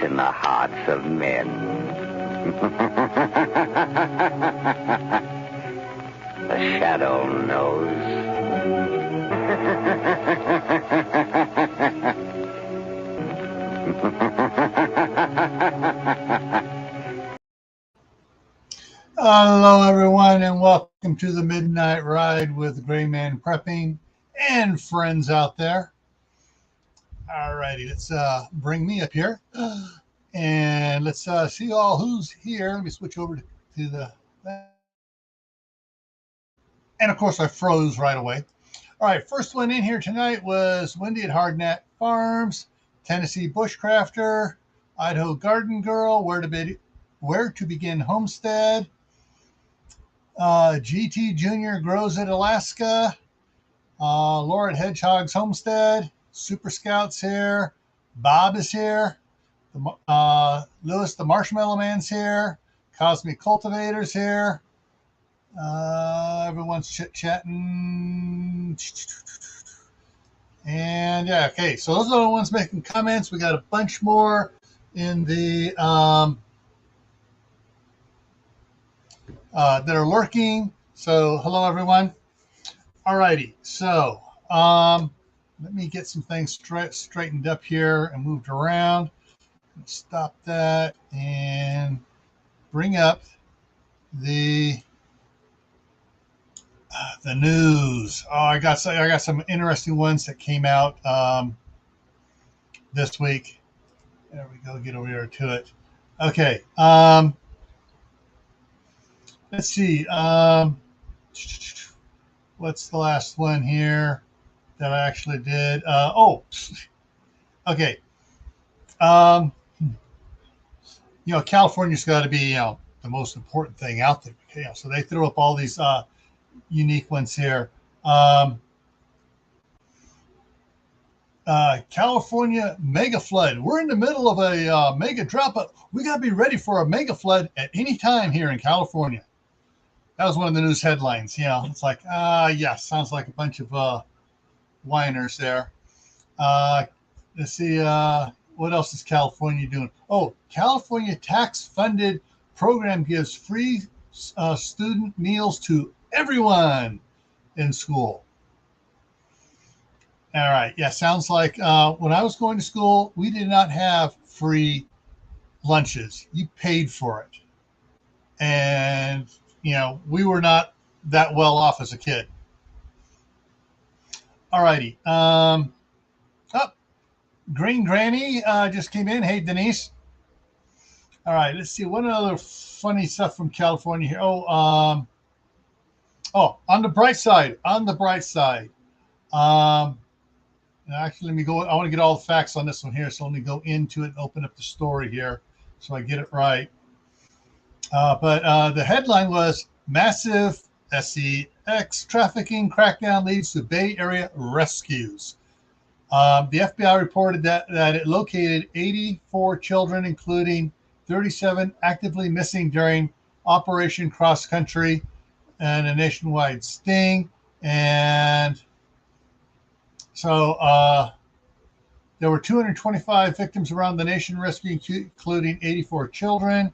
in the hearts of men. The shadow knows. Hello, everyone, and welcome to the Midnight Ride with Grayman Prepping and friends out there. All righty, let's bring me up here, and let's see all who's here. Let me switch over to the, and of course I froze right away. All right, first one in here tonight was Wendy at Hardnat Farms, Tennessee Bushcrafter, Idaho Garden Girl, Where to Begin Homestead, GT Jr. Grows at Alaska, Laura at Hedgehog's Homestead, Super Scouts here, Bob is here, Lewis the Marshmallow Man's here, Cosmic Cultivator's here, everyone's chit-chatting, and yeah, okay, so those are the ones making comments. We got a bunch more in the that are lurking. So hello, everyone. All righty, so let me get some things straightened up here and moved around. Stop that and bring up the news. Oh, I got some interesting ones that came out this week. There we go. Get over here to it. Okay. Let's see. What's the last one here that I actually did? Okay. California's got to be, the most important thing out there. Okay, so they threw up all these unique ones here. California mega flood. We're in the middle of a mega drought, but we got to be ready for a mega flood at any time here in California. That was one of the news headlines. It's like, yeah, sounds like a bunch of whiners there. Let's see, what else is California doing? Oh, California tax-funded program gives free student meals to everyone in school. All right, yeah, sounds like when I was going to school, we did not have free lunches. You paid for it. And we were not that well off as a kid. All righty. Green Granny just came in. Hey, Denise. All right, let's see. What other funny stuff from California here? On the bright side. Actually, let me go. I want to get all the facts on this one here. So let me go into it and open up the story here so I get it right. But the headline was massive SEX trafficking crackdown leads to Bay Area rescues. The FBI reported that it located 84 children, including 37 actively missing during Operation Cross Country and a nationwide sting. And so there were 225 victims around the nation rescued, including 84 children.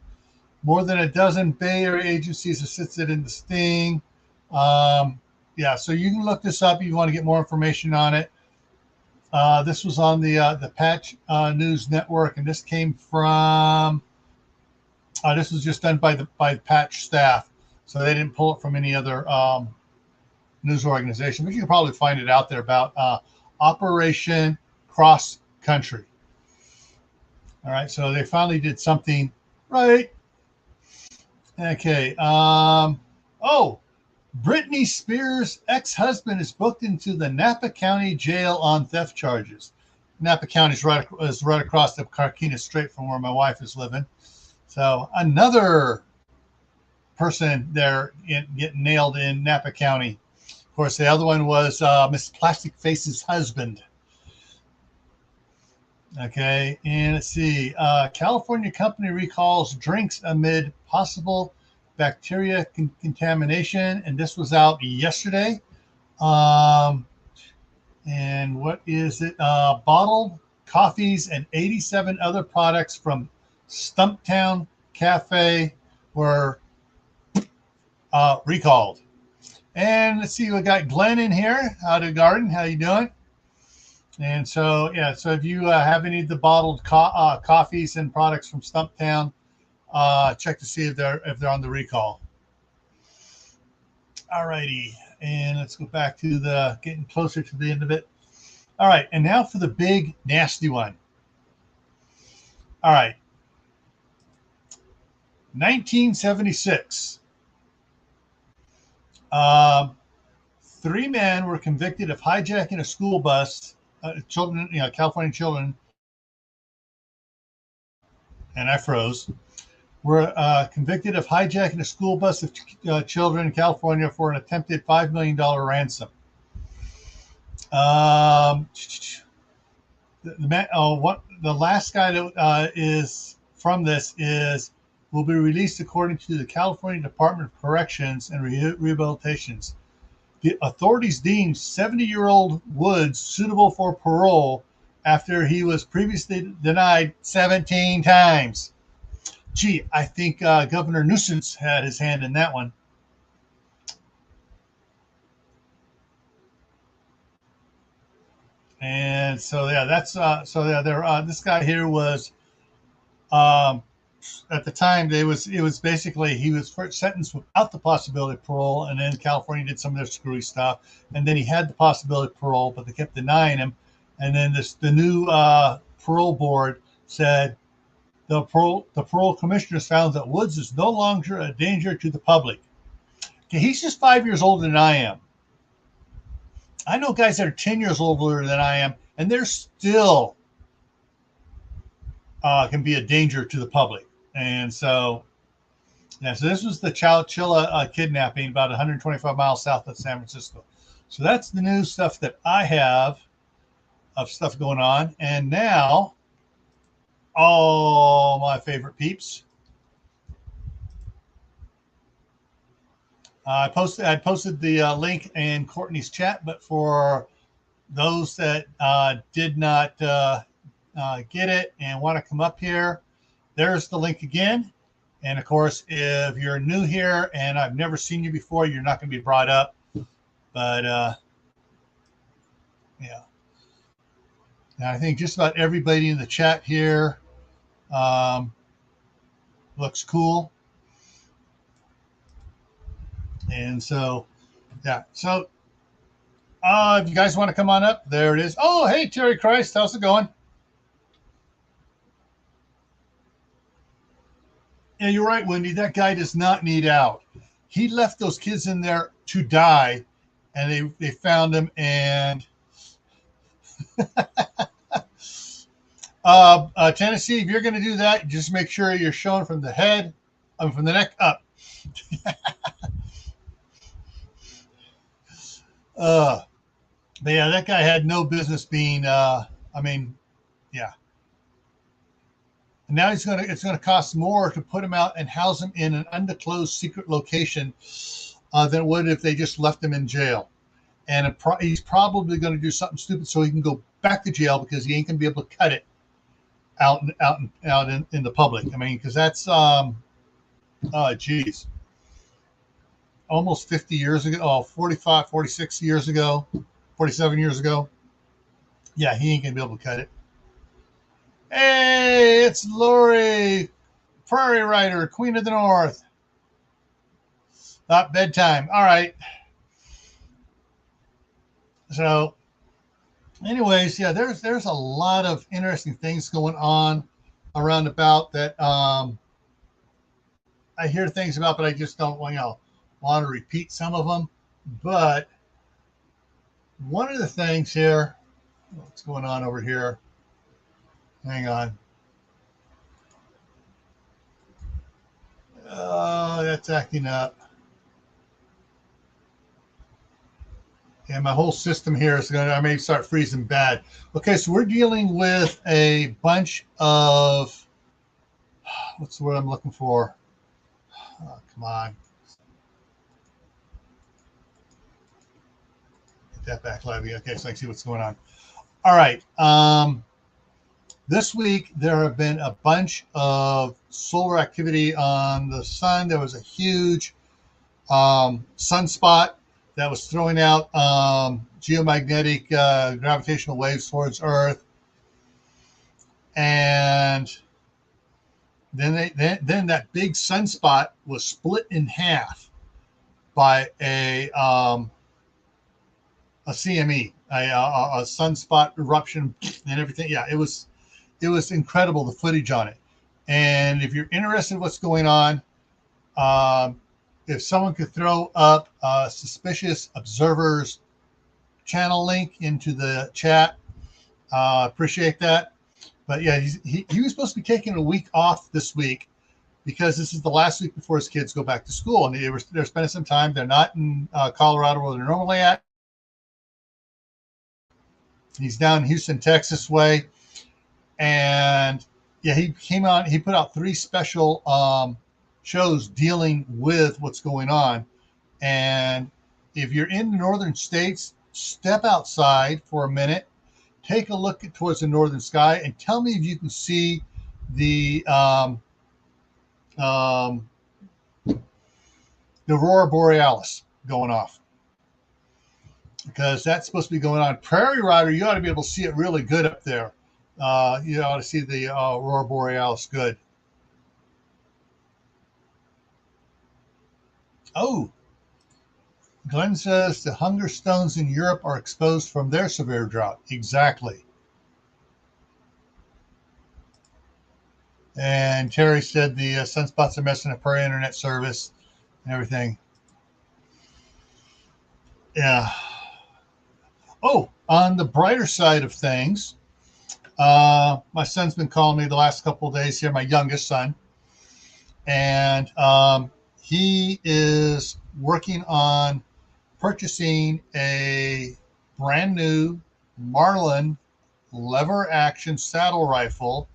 More than a dozen Bay Area agencies assisted in the sting. Yeah, so you can look this up if you want to get more information on it. This was on the Patch News Network, and this came from. This was just done by the Patch staff, so they didn't pull it from any other news organization. But you can probably find it out there about Operation Cross Country. All right, so they finally did something right. Okay. Britney Spears' ex-husband is booked into the Napa County Jail on theft charges. Napa County is right across the Carquinez Strait from where my wife is living. So another person there getting nailed in Napa County. Of course, the other one was Miss Plastic Face's husband. Okay, and let's see. California company recalls drinks amid possible bacteria contamination, and this was out yesterday. And what is it? Bottled coffees and 87 other products from Stumptown Cafe were recalled. And let's see, we got Glenn in here out of Garden. How you doing? And so, yeah, so if you have any of the bottled coffees and products from Stumptown, check to see if they're on the recall. All righty, and let's go back to the getting closer to the end of it. All right, and now for the big nasty one. All right, 1976. 3 men were convicted of hijacking a school bus, children, California children, and I froze, were convicted of hijacking a school bus of children in California for an attempted $5 million ransom. The last guy that is from this will be released according to the California Department of Corrections and Rehabilitations. The authorities deemed 70-year-old Woods suitable for parole after he was previously denied 17 times. Gee, I think Governor Newsom's had his hand in that one. And so, yeah, that's this guy here was at the time it was basically he was first sentenced without the possibility of parole, and then California did some of their screwy stuff, and then he had the possibility of parole, but they kept denying him. And then the new parole board said the parole commissioners found that Woods is no longer a danger to the public. Okay, he's just 5 years older than I am. I know guys that are 10 years older than I am, and they're still can be a danger to the public. And so, yeah, so this was the Chowchilla kidnapping about 125 miles south of San Francisco. So that's the new stuff that I have of stuff going on. And now, all my favorite peeps. I posted the link in Courtney's chat, but for those that did not get it and want to come up here, there's the link again. And of course, if you're new here and I've never seen you before, you're not going to be brought up. But yeah, and I think just about everybody in the chat here looks cool. And so, yeah, so if you guys want to come on up, there it is. Oh, hey, Terry Christ, how's it going? Yeah, you're right, Wendy. That guy does not need out. He left those kids in there to die, and they found him. And Tennessee, if you're going to do that, just make sure you're showing from the head, from the neck up. But yeah, that guy had no business being. Yeah. And now it's going to cost more to put him out and house him in an undisclosed secret location than it would if they just left him in jail. And he's probably going to do something stupid so he can go back to jail because he ain't going to be able to cut it out in the public. I mean, because that's geez, almost 50 years ago. 45, 46 years ago, 47 years ago. Yeah, he ain't going to be able to cut it. Hey, it's Lori, Prairie Rider, Queen of the North. Not bedtime. All right. So, anyways, yeah, there's a lot of interesting things going on around about that I hear things about, but I just don't want to repeat some of them. But one of the things here, what's going on over here? Hang on. Oh, that's acting up. And my whole system here is I may start freezing bad. Okay, so we're dealing with a bunch of, what's the word I'm looking for? Oh, come on. Get that back live again. Okay, so I can see what's going on. All right. This week, there have been a bunch of solar activity on the sun. There was a huge sunspot that was throwing out geomagnetic gravitational waves towards Earth. And then that big sunspot was split in half by a CME, a sunspot eruption and everything. Yeah, it was incredible, the footage on it. And if you're interested in what's going on, if someone could throw up a suspicious observers channel link into the chat, appreciate that. But yeah, he was supposed to be taking a week off this week because this is the last week before his kids go back to school, and they're spending some time. They're not in Colorado where they're normally at. He's down in Houston, Texas way. And yeah, he came on, he put out 3 special shows dealing with what's going on. And if you're in the northern states, step outside for a minute, take a look towards the northern sky, and tell me if you can see the aurora borealis going off, because that's supposed to be going on. Prairie Rider, you ought to be able to see it really good up there. You ought to see the aurora borealis good. Oh, Glenn says the hunger stones in Europe are exposed from their severe drought. Exactly. And Terry said the sunspots are messing up her internet service and everything. Yeah. Oh, on the brighter side of things, my son's been calling me the last couple of days here, my youngest son, and he is working on purchasing a brand new Marlin lever action saddle rifle.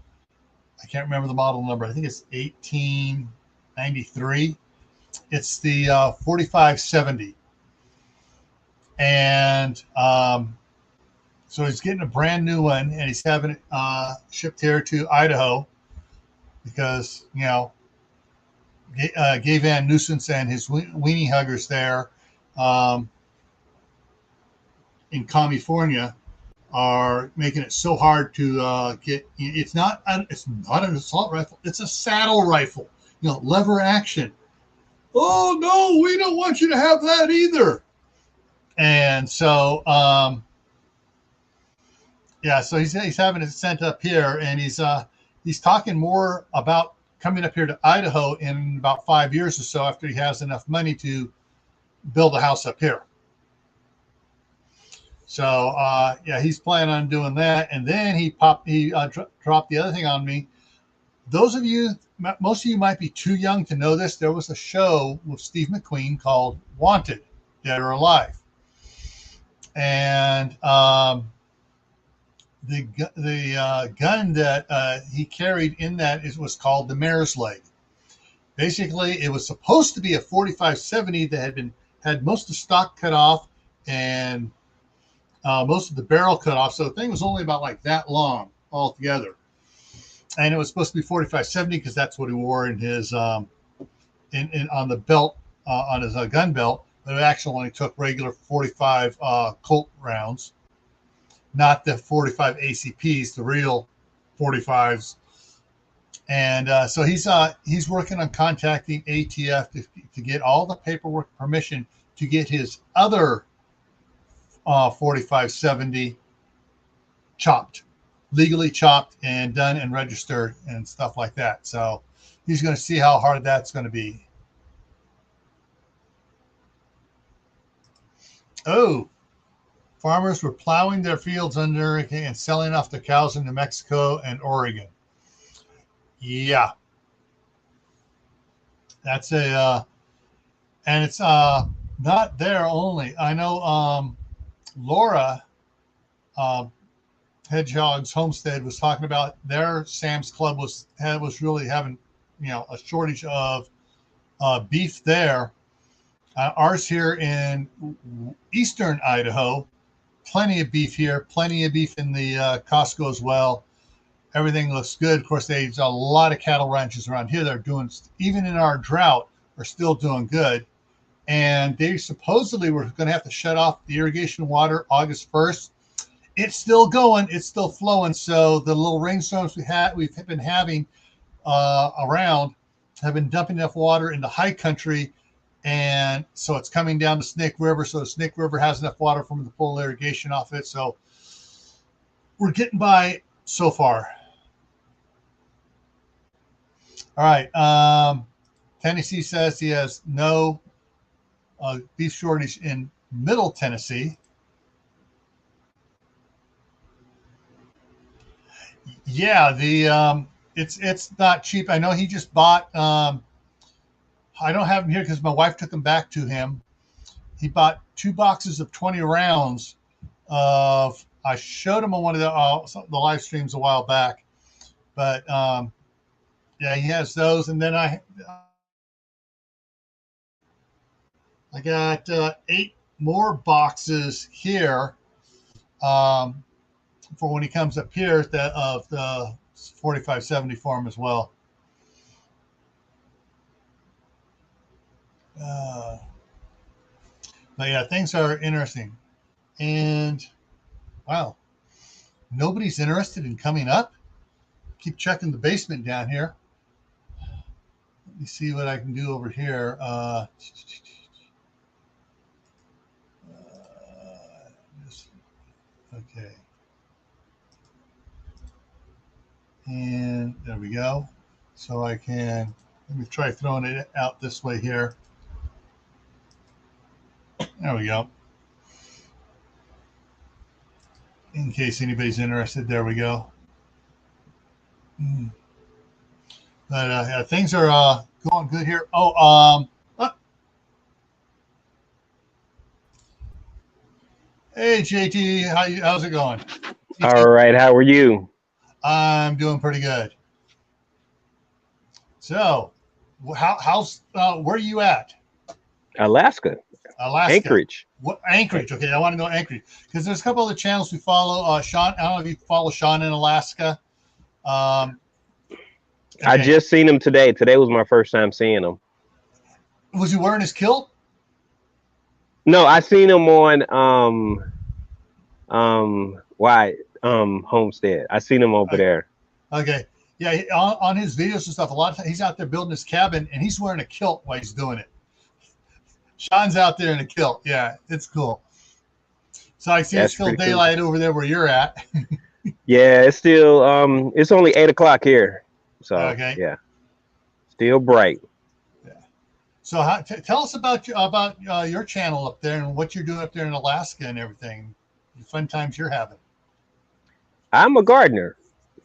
I can't remember the model number. I think it's 1893. It's the 4570. And so he's getting a brand new one, and he's having it shipped here to Idaho because, you know, Gay Van Nuisance and his weenie huggers there in California are making it so hard to get. It's not an assault rifle. It's a saddle rifle, you know, lever action. Oh no, we don't want you to have that either. And so, yeah, so he's having it sent up here, and he's talking more about coming up here to Idaho in about 5 years or so after he has enough money to build a house up here. So yeah, he's planning on doing that, and then he dropped the other thing on me. Those of you, most of you might be too young to know this. There was a show with Steve McQueen called Wanted, Dead or Alive, and the gun that he carried in that was called the Mare's Leg. Basically, it was supposed to be a 45-70 that had most of the stock cut off and most of the barrel cut off. So the thing was only about like that long altogether. And it was supposed to be 45-70 because that's what he wore in his on the belt, on his gun belt. But it actually only took regular 45 Colt rounds, not the 45 ACPs, the real 45s. And so he's working on contacting ATF to get all the paperwork permission to get his other 45-70 chopped, legally chopped and done and registered and stuff like that. So he's going to see how hard that's going to be. Oh, farmers were plowing their fields under and selling off their cows in New Mexico and Oregon. Yeah, that's and it's not there only. I know Laura Hedgehog's Homestead was talking about their Sam's Club was really having, you know, a shortage of beef there. Ours here in eastern Idaho, plenty of beef here, plenty of beef in the Costco as well. everything looks good. Of course, there's a lot of cattle ranches around here that are doing, even in our drought, are still doing good. And they supposedly were going to have to shut off the irrigation water August 1st. It's still going. It's still flowing. So the little rainstorms we've been having around have been dumping enough water into high country, and so it's coming down the Snake River. So the Snake River has enough water from the full irrigation off it. So we're getting by so far. All right. Tennessee says he has no beef shortage in Middle Tennessee. Yeah, it's not cheap. I know he just bought. I don't have him here because my wife took him back to him. He bought 2 boxes of 20 rounds of. I showed him on one of the live streams a while back, but yeah, he has those, and then I got 8 more boxes here for when he comes up here of the 4570 farm as well. But yeah, things are interesting. And wow, nobody's interested in coming up. Keep checking the basement down here. Let me see what I can do over here. Okay. And there we go. So I can, let me try throwing it out this way here. There we go. In case anybody's interested, there we go. But things are going good here. Hey JT, how's it going? All right, how are you? I'm doing pretty good. So, how's where are you at? Alaska. Anchorage. What Anchorage? Okay, I want to know Anchorage because there's a couple other channels we follow. Sean, I don't know if you follow Sean in Alaska. I just seen him today. Today was my first time seeing him. Was he wearing his kilt? No, I seen him on Homestead. I seen him over there. Okay. Yeah, on his videos and stuff, a lot of times he's out there building his cabin and he's wearing a kilt while he's doing it. Sean's out there in a kilt. Yeah, it's cool. So I see it's still daylight over there where you're at. Yeah, it's still it's only 8 o'clock here. So okay. Yeah. Still bright. Yeah. So tell us about your channel up there and what you're doing up there in Alaska and everything. The fun times you're having. I'm a gardener.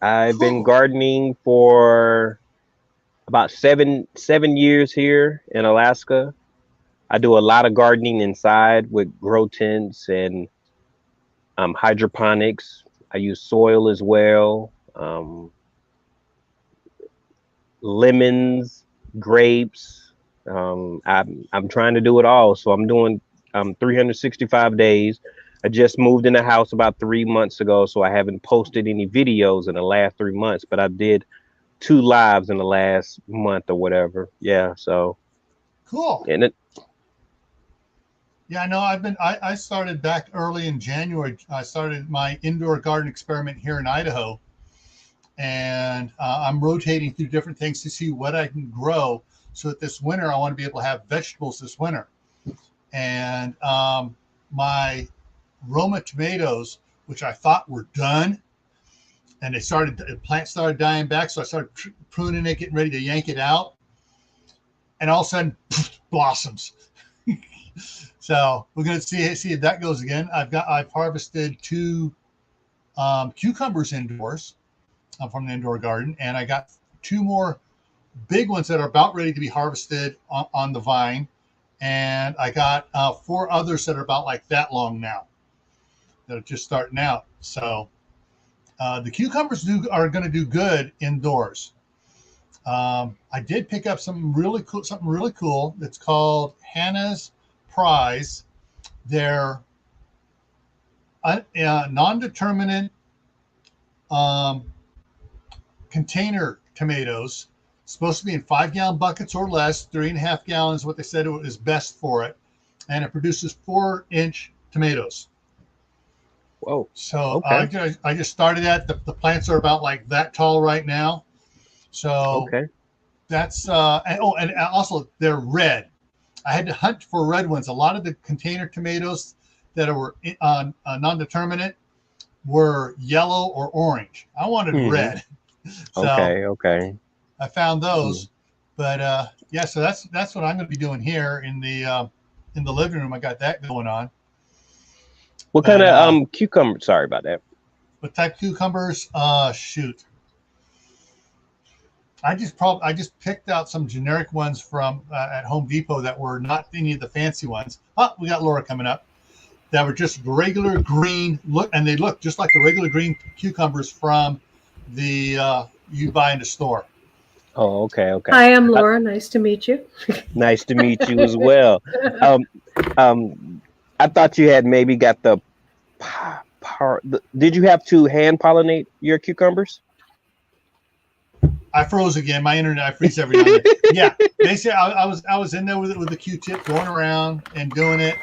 I've been gardening for about seven years here in Alaska. I do a lot of gardening inside with grow tents and hydroponics. I use soil as well. Lemons, grapes. I'm trying to do it all. So I'm doing 365 days. I just moved in the house about 3 months ago, so I haven't posted any videos in the last 3 months, but I did 2 lives in the last month or whatever. Yeah, so cool. And it, yeah, I know. I started back early in January. I started my indoor garden experiment here in Idaho, and I'm rotating through different things to see what I can grow. So that this winter, I want to be able to have vegetables this winter. And my Roma tomatoes, which I thought were done, and the plant started dying back. So I started pruning it, getting ready to yank it out, and all of a sudden, blossoms. So we're going to see if that goes again. I've harvested 2 cucumbers indoors from the indoor garden, and I got 2 more big ones that are about ready to be harvested on the vine, and I got 4 others that are about like that long now that are just starting out. So the cucumbers are going to do good indoors. I did pick up something really cool. It's called Hannah's Prize. They're non-determinate container tomatoes, supposed to be in 5-gallon buckets or less. 3.5 gallons, what they said is best for it, and it produces 4-inch tomatoes. Whoa. So Okay. I just started that. The plants are about like that tall right now. So Okay. that's and also they're red. I had to hunt for red ones. A lot of the container tomatoes that were non-determinate were yellow or orange. I wanted red. So Okay. I found those. But yeah, so that's what I'm going to be doing here in the living room. I got that going on. What kind of cucumber? Sorry about that. What type of cucumbers? Shoot. I just picked out some generic ones from at Home Depot that were not any of the fancy ones. Oh, we got Laura coming up. That were just regular green and they look just like the regular green cucumbers from the you buy in the store. Oh, okay. Hi, I'm Laura. Nice to meet you. Nice to meet you as well. I thought you had maybe got did you have to hand pollinate your cucumbers? I froze again. My internet, I freeze every now and then. Yeah, basically, I was in there with the Q-tip going around and doing it,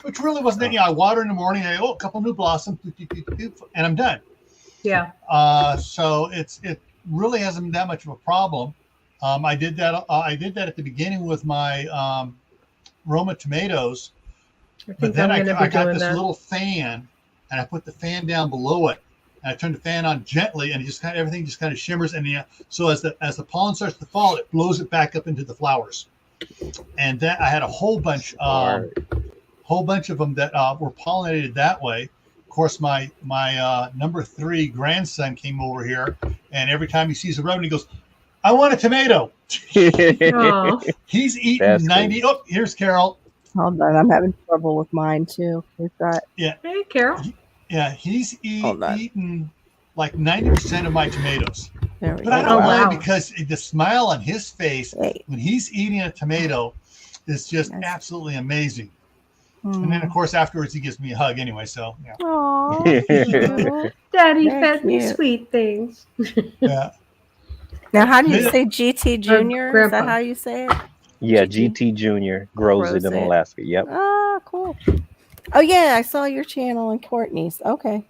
which really wasn't anything. I water in the morning. A couple new blossoms, and I'm done. Yeah. So it really hasn't been that much of a problem. I did that. I did that at the beginning with my Roma tomatoes, but then I got this little fan, and I put the fan down below it. And I turned the fan on gently, and everything just kind of shimmers. And so as the pollen starts to fall, it blows it back up into the flowers. And then I had a whole bunch of them that were pollinated that way. Of course, my number 3 grandson came over here, and every time he sees a rodent, he goes, "I want a tomato." He's eaten That's 90. Cool. Oh, here's Carol. Hold on, I'm having trouble with mine too. We've got Hey, Carol. Yeah, he's eaten like 90% of my tomatoes. But I don't know why, because the smile on his face when he's eating a tomato is just absolutely amazing. And then, of course, afterwards he gives me a hug anyway. So, yeah. Aww. Daddy fed me sweet things. Yeah. Now, how do you say GT Junior? Is that how you say it? Yeah, GT Junior grows it in Alaska. Yep. Oh, cool. Oh, yeah, I saw your channel and Courtney's. Okay.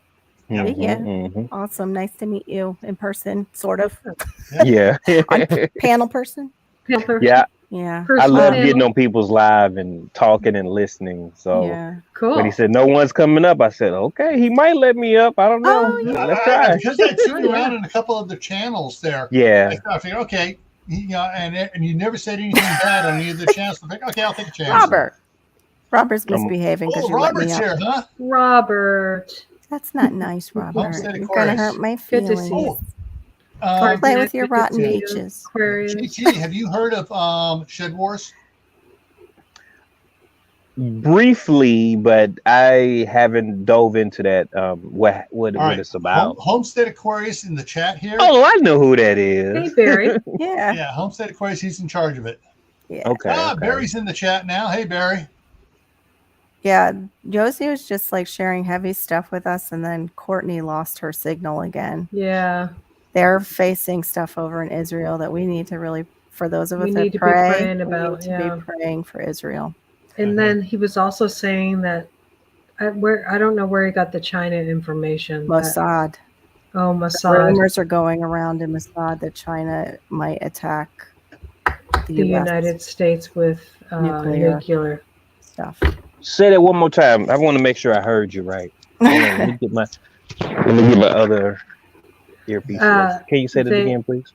Awesome. Nice to meet you in person, sort of. Yeah. Panel person? Yeah. Yeah. I love getting on people's live and talking and listening. So cool. When he said no one's coming up, I said, okay, he might let me up. I don't know. Let's try. Because I took you around in a couple of the channels there. Yeah. I figured, okay, and you never said anything bad on any of the channels. I think, okay, I'll take a chance. Robert's misbehaving because you let me Robert's here, huh? Robert. That's not nice, Robert. You're going to hurt my feelings. Good to see you. Play with your rotten peaches. GT, have you heard of Shed Wars? Briefly, but I haven't dove into that. What it's about? Homestead Aquarius in the chat here. Oh, I know who that is. Hey, Barry. Yeah, Homestead Aquarius. He's in charge of it. Yeah. Okay. Barry's in the chat now. Hey, Barry. Yeah, Josie was just like sharing heavy stuff with us, and then Courtney lost her signal again. Yeah. They're facing stuff over in Israel that we need to really, for those of us that pray, we need to be praying for Israel. And then he was also saying that I don't know where he got the China information. Mossad. Mossad. Rumors are going around in Mossad that China might attack the United States with nuclear stuff. Say that one more time. I want to make sure I heard you right. Let me get my other earpiece. Can you say that again, please?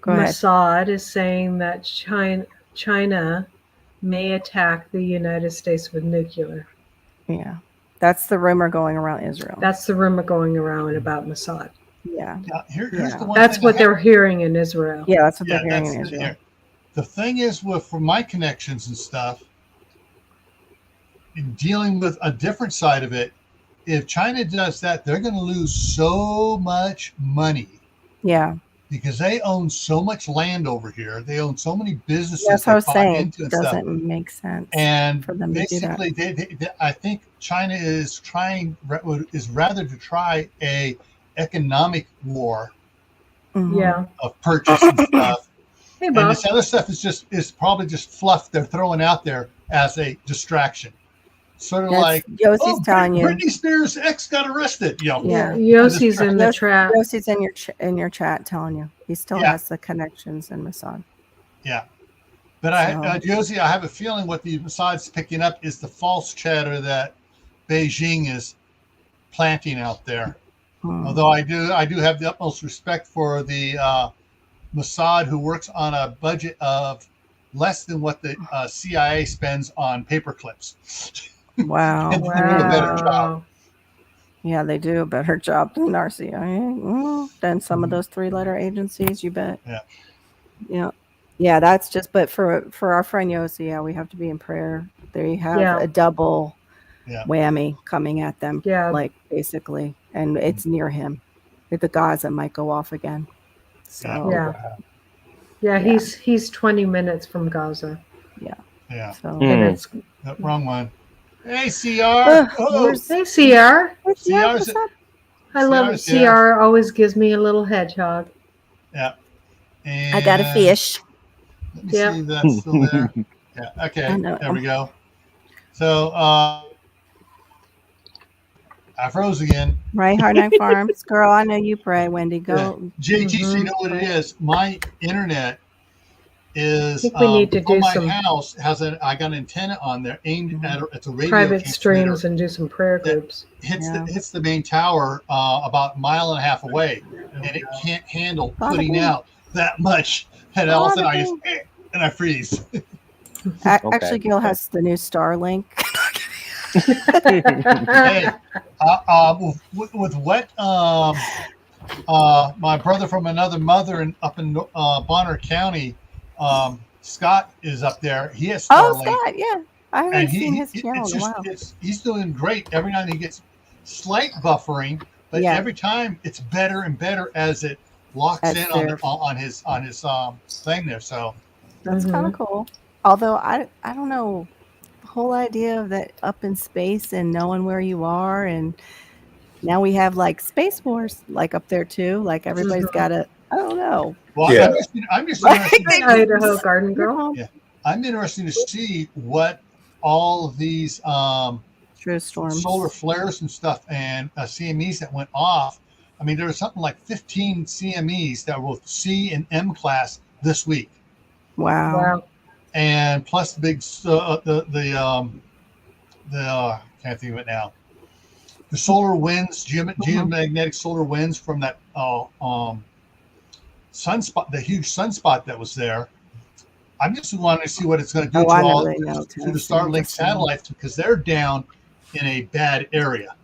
Go ahead. Mossad is saying that China may attack the United States with nuclear. Yeah. That's the rumor going around Israel. That's the rumor going around about Mossad. Yeah. Here's the one that's what they're hearing in Israel. Yeah, that's what they're hearing in Israel. The thing is, for my connections and stuff, in dealing with a different side of it, if China does that, they're going to lose so much money. Yeah. Because they own so much land over here. They own so many businesses. That's what I was saying. It doesn't make sense for them to do that. I think China is rather to try a economic war Yeah. of purchase and stuff. Hey, And Bob. this other stuff is probably just fluff they're throwing out there as a distraction. Sort of like, Yossi's telling you. Britney Spears' ex got arrested. You know, Yeah. Yossi's in the trap. Yossi's in your chat telling you. He still has the connections in Mossad. Yeah. But Yossi, I have a feeling what the Mossad's picking up is the false chatter that Beijing is planting out there. Although I do have the utmost respect for the Mossad, who works on a budget of less than what the CIA spends on paper clips. Wow. And they do a better job. Yeah, they do a better job than our CIA. Than some of those 3-letter agencies, you bet. Yeah, that's just, but for our friend Yossi, yeah, we have to be in prayer. They have a double whammy coming at them, like basically, and it's near him. The Gaza might go off again. So he's 20 minutes from Gaza. Yeah. So and it's wrong one. Hey, CR. Hey, CR. CR's I love it. CR always gives me a little hedgehog. Yeah. And I got a fish. Let me see if that's still there. Yeah. Okay. There we go. So I froze again. Right, Hard Night Farms. Girl, I know you pray, Wendy. Go. JT, so you know what it is? My internet is I think we need to do my some house has I got an antenna on there aimed at it's a radio private streams and do some prayer groups. Hits the main tower about a mile and a half away, and it can't handle putting out that much. And all of a sudden I freeze. Actually, Gil has the new Starlink. Hey, with what my brother from another mother up in Bonner County, Scott is up there. He has Starlink. Oh, Scott, yeah. I haven't seen his channel in a while. He's doing great. Every now and then he gets slight buffering, but every time it's better and better as it locks in on his thing there. So that's kind of cool. Although I don't know, the whole idea of that up in space and knowing where you are, and now we have like Space Wars like up there too. Like everybody's got I don't know. Well, yeah. I'm just interested. Idaho Garden Girl. Yeah, I'm interested to see what all of these true storms, solar flares and stuff, and CMEs that went off. I mean, there was something like 15 CMEs that were C and M class this week. Wow. And plus the big can't think of it now. The solar winds, geomagnetic solar winds from that sunspot, the huge sunspot that was there. I'm just wanting to see what it's going to do to the Starlink satellites, because they're down in a bad area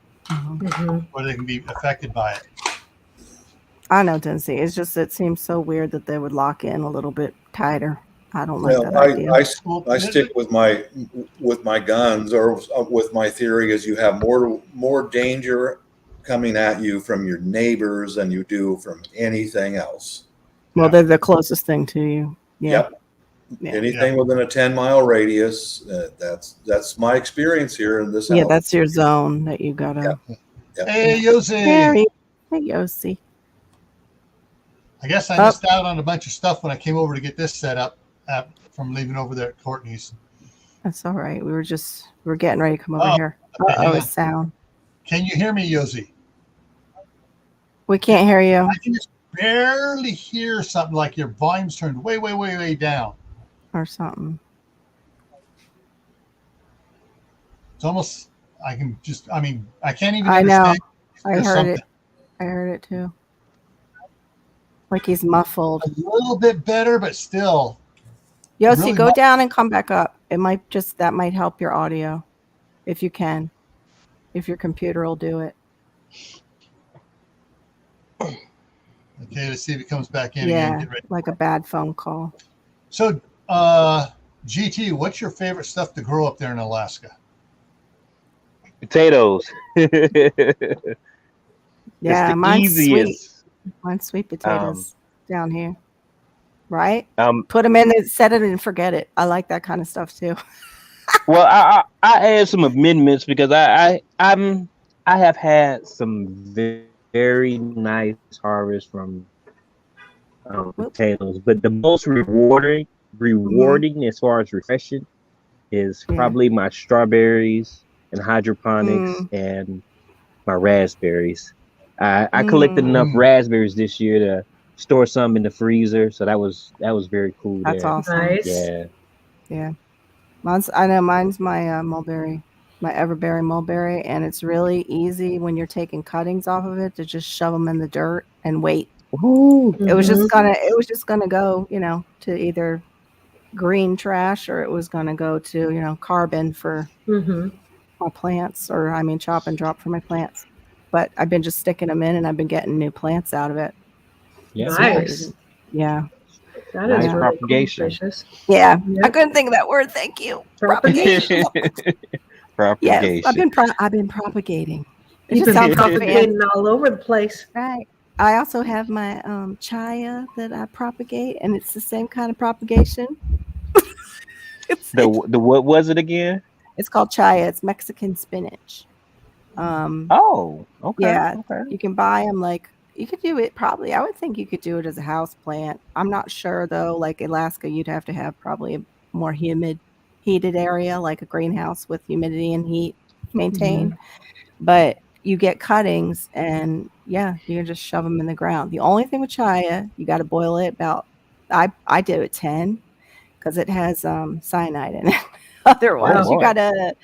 where they can be affected by it. I know, Tennessee. It's just it seems so weird that they would lock in a little bit tighter. I don't like that idea. I stick with my guns, or with my theory is you have more danger coming at you from your neighbors than you do from anything else. Well, they're the closest thing to you. Yeah. Yep. Yeah. Anything within a 10-mile radius, that's my experience here in this house. Yeah, that's your zone that you gotta. Yep. Hey, Yossi. Hey, Yossi. I guess I missed out on a bunch of stuff when I came over to get this set up from leaving over there at Courtney's. That's all right. We were getting ready to come over here. It's sound. Can you hear me, Yossi? We can't hear you. I can just barely hear something like your volume's turned way, way, way, way down. Or something. It's almost, I can't even I know. understand. I heard it. I heard it too. Like he's muffled. A little bit better, but still. Yossi, really go down and come back up. That might help your audio. If you can. If your computer will do it. Okay, let's see if it comes back in again. Yeah, like a bad phone call. So, GT, what's your favorite stuff to grow up there in Alaska? Potatoes. Yeah, mine's sweet. Mine's sweet potatoes down here. Right? Put them in there, set it and forget it. I like that kind of stuff too. Well, I add some amendments because I have had some very nice harvest from potatoes. But the most rewarding as far as refreshing is probably my strawberries and hydroponics and my raspberries. I collected enough raspberries this year to store some in the freezer, so that was very cool. That's there. awesome. Nice. Yeah. Mine's my mulberry, my everberry mulberry, and it's really easy when you're taking cuttings off of it to just shove them in the dirt and wait. Ooh. It was just gonna go, to either green trash, or it was gonna go to, carbon for my plants, or chop and drop for my plants. But I've been just sticking them in, and I've been getting new plants out of it. Yeah. Nice. Yeah. That Nice is really propagation. cool, Precious. Yeah. Yep. I couldn't think of that word. Thank you. Propagation. Propagation. Yes, I've been propagating. It You've just been sounds so fancy. propagating all over the place. Right. I also have my chaya that I propagate, and it's the same kind of propagation. The what was it again? It's called chaya. It's Mexican spinach. Oh, okay. Yeah, Okay. you can buy them you could do it probably. I would think you could do it as a house plant. I'm not sure though. Like Alaska, you'd have to have probably a more heated area, like a greenhouse with humidity and heat maintained. But you get cuttings, and you can just shove them in the ground. The only thing with chaya, you got to boil it about. I do it 10 because it has cyanide in it. Otherwise, you got to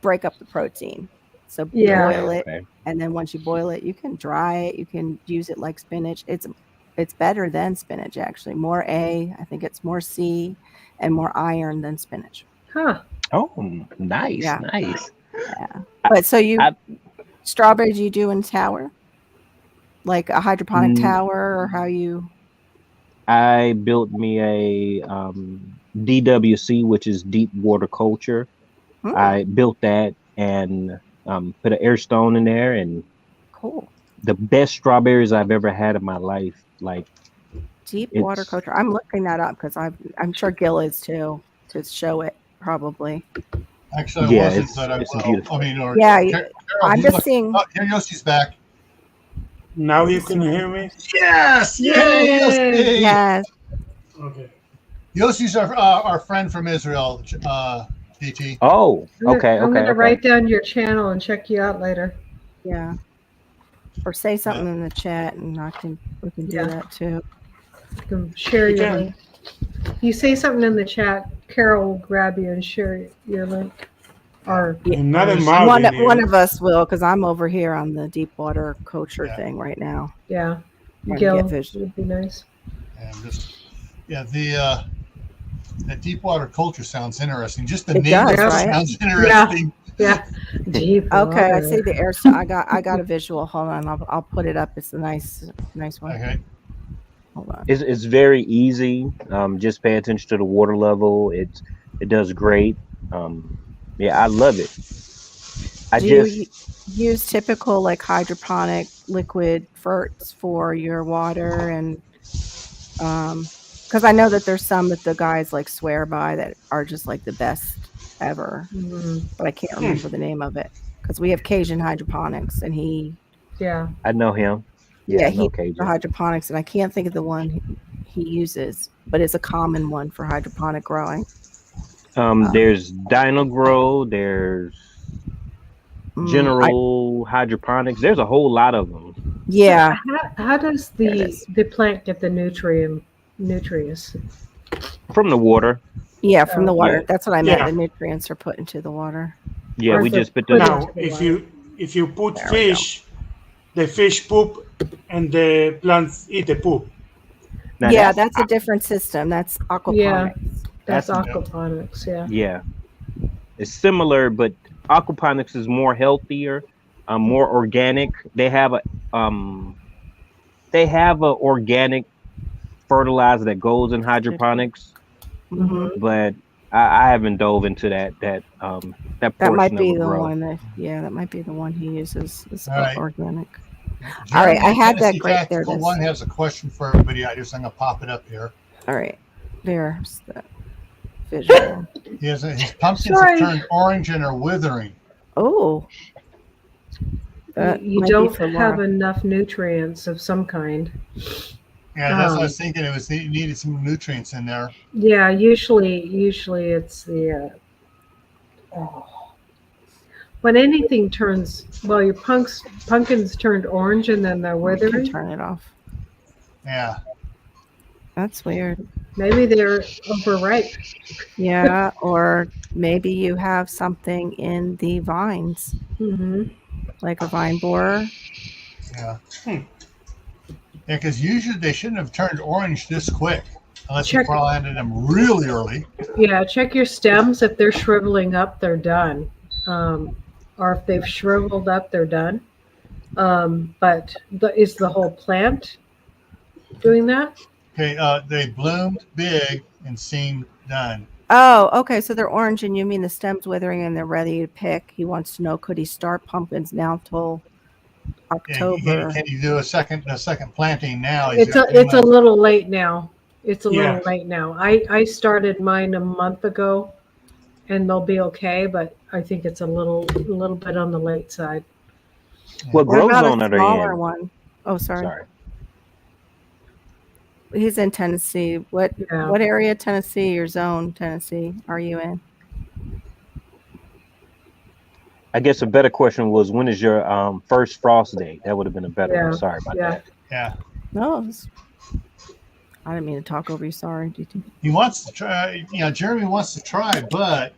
break up the protein. So boil it, and then once you boil it, you can dry it. You can use it like spinach. It's better than spinach, actually. More A, I think it's more C, and more iron than spinach. Huh. Oh, nice, nice. Yeah. But so strawberries you do in tower, like a hydroponic tower, or how you? I built me a DWC, which is deep water culture. I built that and put an air stone in there, and cool. The best strawberries I've ever had in my life. Like deep water culture. I'm looking that up because I'm sure Gil is too, to show it probably. Actually, I wasn't, but I will. Beautiful. I mean, Carol, I'm just seeing. Oh, here Yossi's back. Now you can hear me? Yes! Yay! Yossi! Yes. Okay. Yossi's our friend from Israel, DT. Oh, okay. I'm going to write down your channel and check you out later. Yeah. Or say something in the chat, and we can do that too. You can share your link. If you say something in the chat, Carol will grab you and share your link. Or one of us will, because I'm over here on the deep water culture thing right now. Yeah, Gil would be nice. And the deep water culture sounds interesting. Just the it name sounds interesting. Yeah. Deep water. Okay, I see the air. So I got a visual. Hold on, I'll put it up. It's a nice one. Okay. Hold on. It's very easy. Just pay attention to the water level. It does great. Yeah, I love it. Do you use typical like hydroponic liquid ferts for your water, and because I know that there's some that the guys like swear by that are just like the best ever, but I can't remember the name of it because we have Cajun hydroponics, and I know him. Yeah, he uses hydroponics, and I can't think of the one he uses, but it's a common one for hydroponic growing. There's DynaGrow, there's General Hydroponics. There's a whole lot of them. Yeah. So how does the plant get the nutrients? From the water. Yeah, from the water. Yeah. That's what I meant. The nutrients are put into the water. Yeah, we just put the. Now, if you put fish, the fish poop, and the plants eat the poop. Now that's a different system. That's aquaponics. Yeah, that's aquaponics. Yeah, it's similar, but aquaponics is more healthier, more organic. They have a organic fertilizer that goes in hydroponics, but I haven't dove into that portion that might be of the growth. one. That might be the one he uses. It's organic. Jeremy, all right, I had that great there. One has a question for everybody. I'm gonna pop it up here. All right, there's the visual. His pumpkins have turned orange and are withering. Oh, you don't have enough nutrients of some kind. Yeah, that's what I was thinking. It needed some nutrients in there. Yeah, usually it's the when anything turns, well, your pumpkins turned orange and then they're We can withering. turn it off. Yeah. That's weird. Maybe they're overripe. Yeah, or maybe you have something in the vines, like a vine borer. Yeah. Yeah, because usually they shouldn't have turned orange this quick unless you planted them really early. Yeah, check your stems. If they're shriveling up, they're done. Or if they've shriveled up, they're done. But is the whole plant doing that? Okay, they bloomed big and seemed done. Oh, okay. So they're orange, and you mean the stem's withering and they're ready to pick. He wants to know, could he start pumpkins now till October? Can you do a second planting now? It's a little late now. It's a little late now. I started mine a month ago, and they'll be okay. But I think it's a little bit on the late side. What grows on a it? Smaller one. Oh, sorry. He's in Tennessee. What area of Tennessee or zone Tennessee are you in? I guess a better question was, when is your first frost date? That would have been a better one. Sorry about that. Yeah. No, I didn't mean to talk over you. Sorry, DT. He wants to try. Jeremy wants to try, but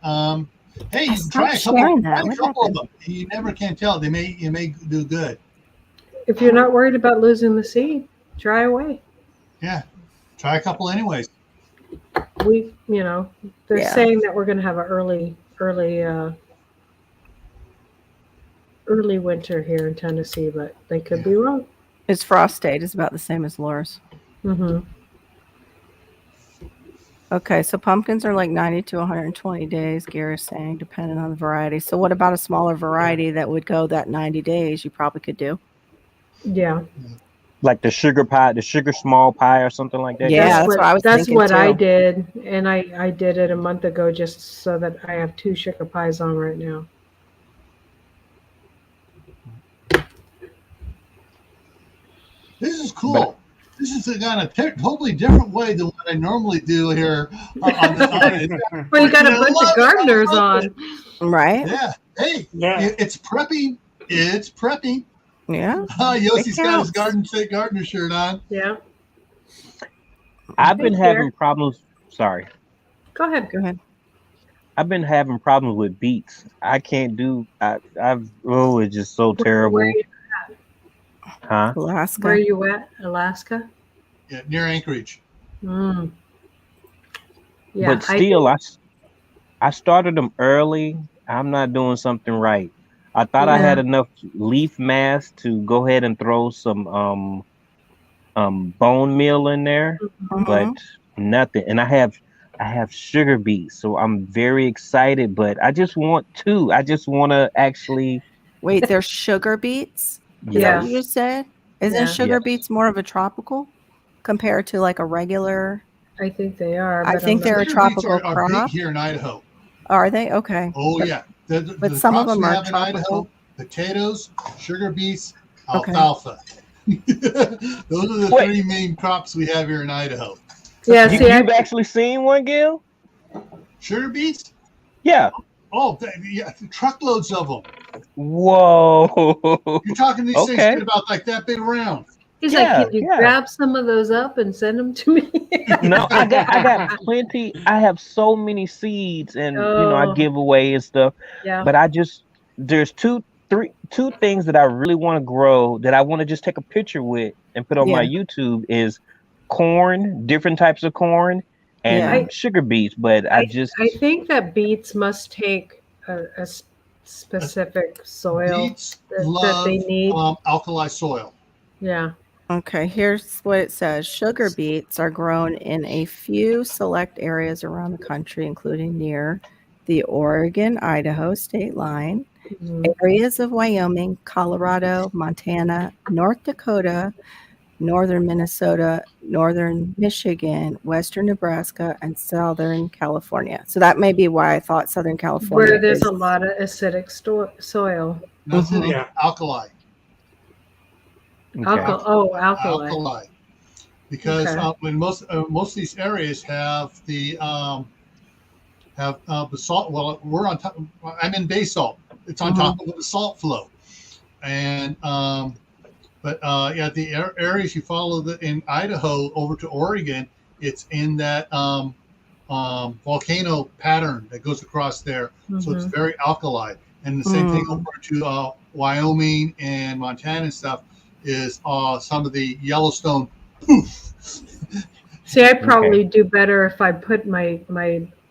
hey, you can try a couple of them. You never can tell. You may do good. If you're not worried about losing the seed, try away. Yeah, try a couple anyways. They're saying that we're going to have an early winter here in Tennessee, but they could be wrong. His frost date is about the same as Laura's. Okay, so pumpkins are like 90 to 120 days, Gary's saying, depending on the variety. So what about a smaller variety that would go that 90 days you probably could do? Yeah. Like the sugar pie, the sugar small pie or something like that? Yeah, that's what I was thinking. That's what I did, and I did it a month ago just so that I have 2 sugar pies on right now. This is cool. This is a totally different way than what I normally do here. Well, you got a bunch of gardeners on. Right? Yeah. Hey, it's prepping. It's prepping. Yeah. Yossi's got his gardener shirt on. Yeah. I've been having problems. Sorry. Go ahead. I've been having problems with beets. I can't do. It's just so terrible. Where are you at? Huh? Alaska. Where are you at? Alaska? Yeah, near Anchorage. Yeah. But still, I started them early. I'm not doing something right. I thought I had enough leaf mass to go ahead and throw some bone meal in there, but nothing. And I have sugar beets, so I'm very excited. But I just want to. I just want to actually. Wait, there's sugar beets? Is that what you said? Isn't sugar beets more of a tropical compared to like a regular? I think they are. I think they're a tropical crop. Are big here in Idaho. Are they? Okay. Oh, yeah. But some of them are tropical. Idaho, potatoes, sugar beets, alfalfa. Those are the 3 main crops we have here in Idaho. Yeah, you've actually seen one, Gil? Sugar beets? Yeah. Oh, yeah, truckloads of them. Whoa. You're talking these things get about like that big around. He's like, can you grab some of those up and send them to me? No, I got plenty. I have so many seeds, and I give away and stuff. Yeah. But there's two things that I really want to grow that I want to just take a picture with and put on my YouTube is corn, different types of corn, and sugar beets. But I think that beets must take a specific soil that they need. Alkali soil. Yeah. Okay, here's what it says. Sugar beets are grown in a few select areas around the country, including near the Oregon-Idaho state line, areas of Wyoming, Colorado, Montana, North Dakota, northern Minnesota, northern Michigan, western Nebraska, and southern California. So that may be why I thought Southern California. Where there's a lot of acidic soil. Alkali. Okay. Alkali. because Okay. when most of these areas have the salt. Well, we're on top. I'm in basalt. It's on top of the salt flow, and the areas you follow in Idaho over to Oregon, it's in that volcano pattern that goes across there. So it's very alkali. And the same thing over to Wyoming and Montana and stuff is some of the Yellowstone poof. See, I'd probably do better if I put my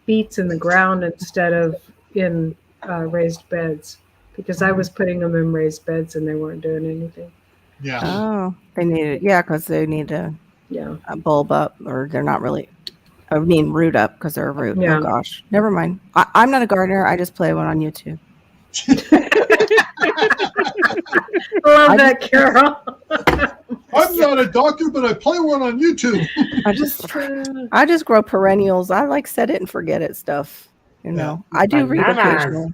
beets in the ground instead of in raised beds, because I was putting them in raised beds and they weren't doing anything. Yeah. Oh, they need it. Yeah, because they need to bulb up, or they're not really. I mean, root up because they're a root. Yeah. Oh gosh, never mind. I'm not a gardener. I just play one on YouTube. Love that, Carol. I'm not a doctor, but I play one on YouTube. I just grow perennials. I like set it and forget it stuff. You know, I do read occasionally.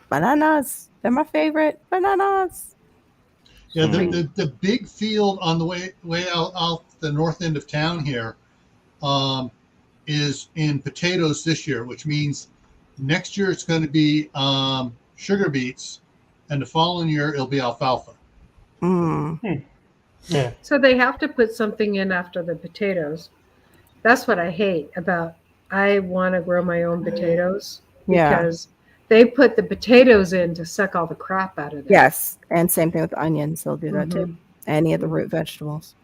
Bananas. They're my favorite. Bananas. Yeah, the big field on the way out the north end of town here is in potatoes this year, which means next year it's going to be sugar beets, and the following year it'll be alfalfa. Yeah. So they have to put something in after the potatoes. That's what I hate about. I want to grow my own potatoes because they put the potatoes in to suck all the crap out of it. Yes, and same thing with onions. They'll do that too. Any of the root vegetables.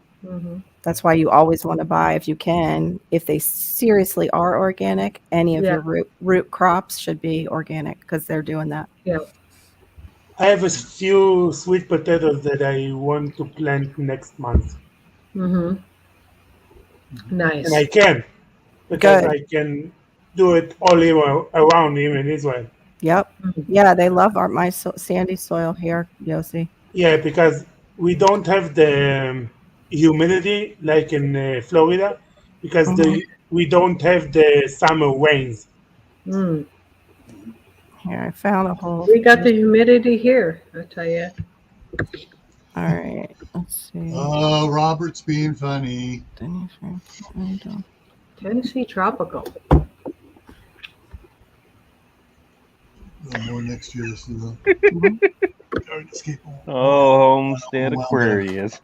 That's why you always want to buy, if you can, if they seriously are organic, any of your root crops should be organic because they're doing that. Yeah. I have a few sweet potatoes that I want to plant next month. Nice. And I can, because I can do it all around here in Israel. Yep. Yeah, they love my sandy soil here, Yossi. Yeah, because we don't have the humidity like in Florida, because we don't have the summer rains. Here, I found a whole. We got the humidity here, I tell you. All right, let's see. Oh, Robert's being funny. Tennessee tropical. More next year. Homestead Aquarius.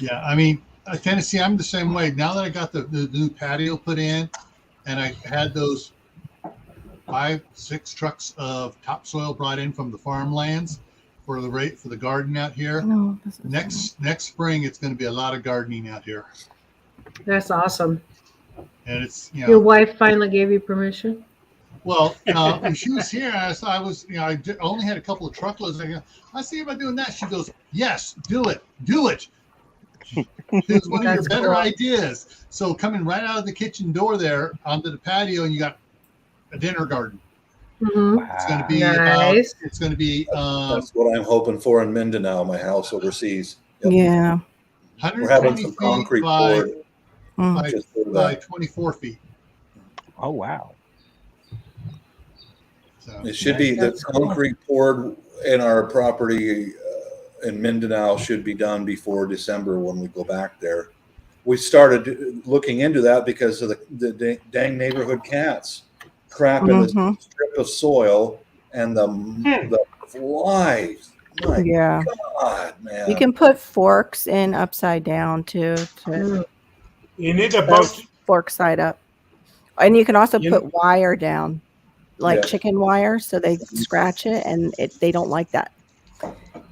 Yeah, I mean, Tennessee, I'm the same way. Now that I got the new patio put in, and I had those 5-6 trucks of topsoil brought in from the farmlands for the garden out here. Next spring, it's going to be a lot of gardening out here. That's awesome. And it's your wife finally gave you permission. Well, when she was here, I only had a couple of truckloads. I see about doing that. She goes, "Yes, do it. It was one of your better ideas." So coming right out of the kitchen door there onto the patio, and you got a dinner garden. It's going to be nice. It's going to be. That's what I'm hoping for in Mindanao, my house overseas. Yep. Yeah. We're having some concrete poured. By 24 feet. Oh, wow. So it should be the concrete poured in our property in Mindanao should be done before December when we go back there. We started looking into that because of the dang neighborhood cats crap in this strip of soil and the flies. My God, man. You can put forks in upside down too. You need a boat. Fork side up. And you can also put wire down, like chicken wire, so they scratch it and they don't like that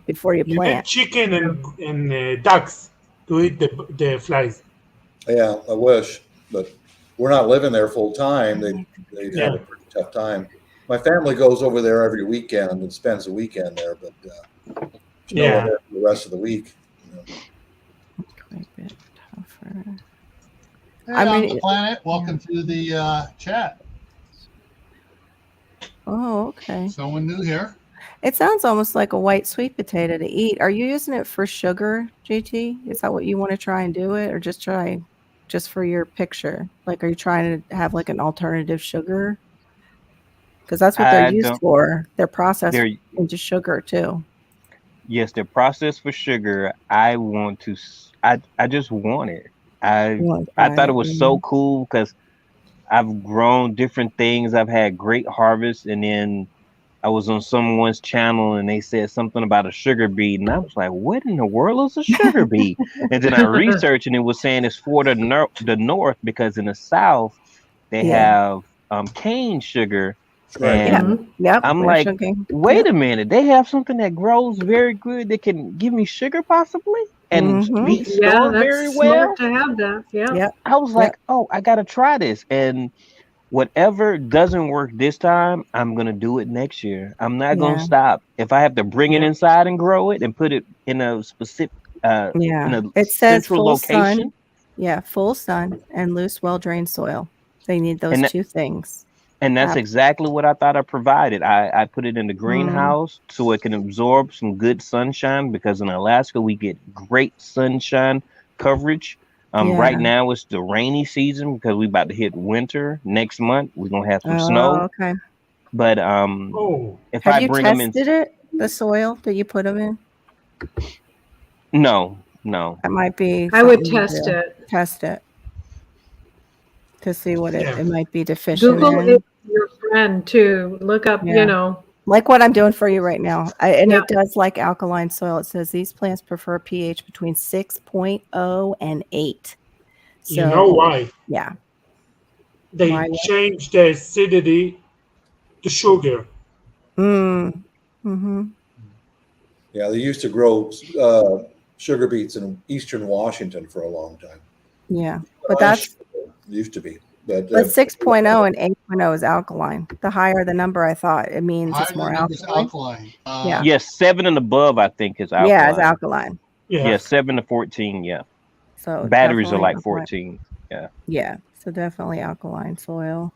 before you plant. Need chicken and ducks to eat the flies. Yeah, I wish, but we're not living there full time. They have a pretty tough time. My family goes over there every weekend and spends the weekend there, but no one there for the rest of the week. Quite a bit tougher. Hey, on the planet, welcome to the chat. Oh, okay. Someone new here. It sounds almost like a white sweet potato to eat. Are you using it for sugar, JT? Is that what you want to try and do it, or just for your picture? Like, are you trying to have like an alternative sugar? Because that's what they're used for. They're processed into sugar too. Yes, they're processed for sugar. I want to. I just want it. I You want to I try thought it it? was so cool because I've grown different things. I've had great harvests, and then I was on someone's channel and they said something about a sugar beet, and I was like, "What in the world is a sugar beet?" And then I researched, and it was saying it's for the north because in the south they Yeah. have cane sugar, Right. Yeah. and Mhm. Yep. I'm They're like, sugar. "Wait a minute, they have something that grows very good that can give me sugar possibly, and Mm-hmm. be Yeah, stored that's very smart well." to have that. Yeah. Yep. I was Yep. like, "Oh, I gotta try this," and whatever doesn't work this time, I'm gonna do it next year. I'm not gonna Yeah. stop. If I have to bring it Yeah. inside and grow it and put it in a specific in Yeah. a It says central full sun. location, Yeah. Full sun and loose, well drained soil. They need those and two things. and that's exactly what I thought I provided. I put it in the Mm, greenhouse so it can absorb some good sunshine because in Alaska we get great sunshine coverage. Right yeah. now it's the rainy season because we about to hit winter. Next month we're gonna have some Oh, snow. okay. But Oh, if Have I you bring them in, tested it? The soil that you put them in? no, no. That might be I would something to test do. it. Test it to see what yeah. it might be deficient Google it, in. your friend too. Look up, Yeah. Like what I'm doing for you right now. And Yeah. it does like alkaline soil. It says these plants prefer pH between 6.0 and 8. You know So, why? yeah. They Why? changed the acidity to sugar. Mm-hmm. Yeah, they used to grow sugar beets in eastern Washington for a long time. Yeah. But that's It used to be. But 6.0 and 8.0 is alkaline. The higher the number, I thought it means Higher it's more than numbers alkaline. alkaline. Yeah. Yes, 7 and above, I think, is Yeah, it's alkaline. alkaline. Yeah. Yeah, 7 to 14. Yeah, So batteries are definitely like alkaline. 14. Yeah, Yeah. So definitely alkaline soil.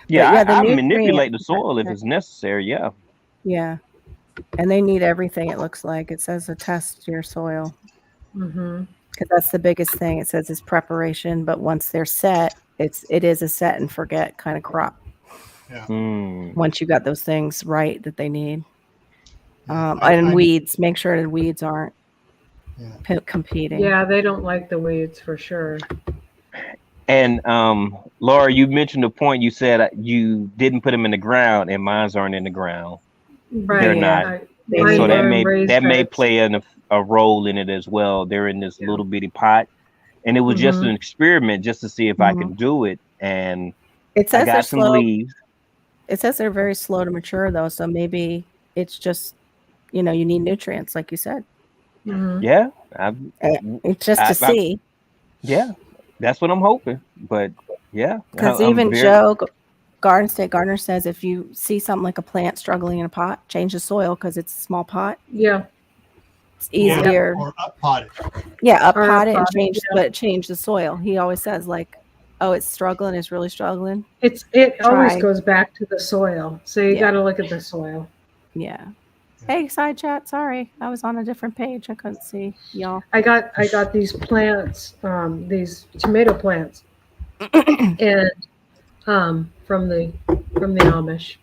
But yeah. yeah, the I manipulate nutrients. the soil if it's necessary. Yeah. Yeah. And they need everything, it looks like. It says to test your soil. Mm-hmm. Because that's the biggest thing. It says it's preparation, but once they're set, it is a set and forget kind of crop. Yeah. Once you got those things right that they need. Yeah. And weeds, make sure the weeds aren't Yeah. competing. Yeah, they don't like the weeds for sure. And Laura, you mentioned a point. You said you didn't put them in the ground, and mines aren't in the ground. They're Right. not. Yeah. They And so mine that were in may raised beds. play a role in it as well. They're in this Yeah. little bitty pot, and it was just Mm-hmm. an experiment just to see if I Mhm. could do it. And It I says they're got some slow. leaves. It says they're very slow to mature though, so maybe it's just you need nutrients, like you said. Mm-hmm. Yeah, It's just to see. yeah, that's what I'm hoping. But yeah, Because I'm even very Joe, Garden State Gardener, says if you see something like a plant struggling in a pot, change the soil because it's a small pot. Yeah. It's easier. Or up potted. Yeah, up Or pot it and up-potted, change, but change the soil. He always says like, oh, it's struggling. It's really struggling. It always Try. goes back to the soil. So you Yeah. got to look at the soil. Yeah. Hey, side chat. Sorry, I was on a different page. I couldn't see y'all. I got these plants, these tomato plants, and from the Amish.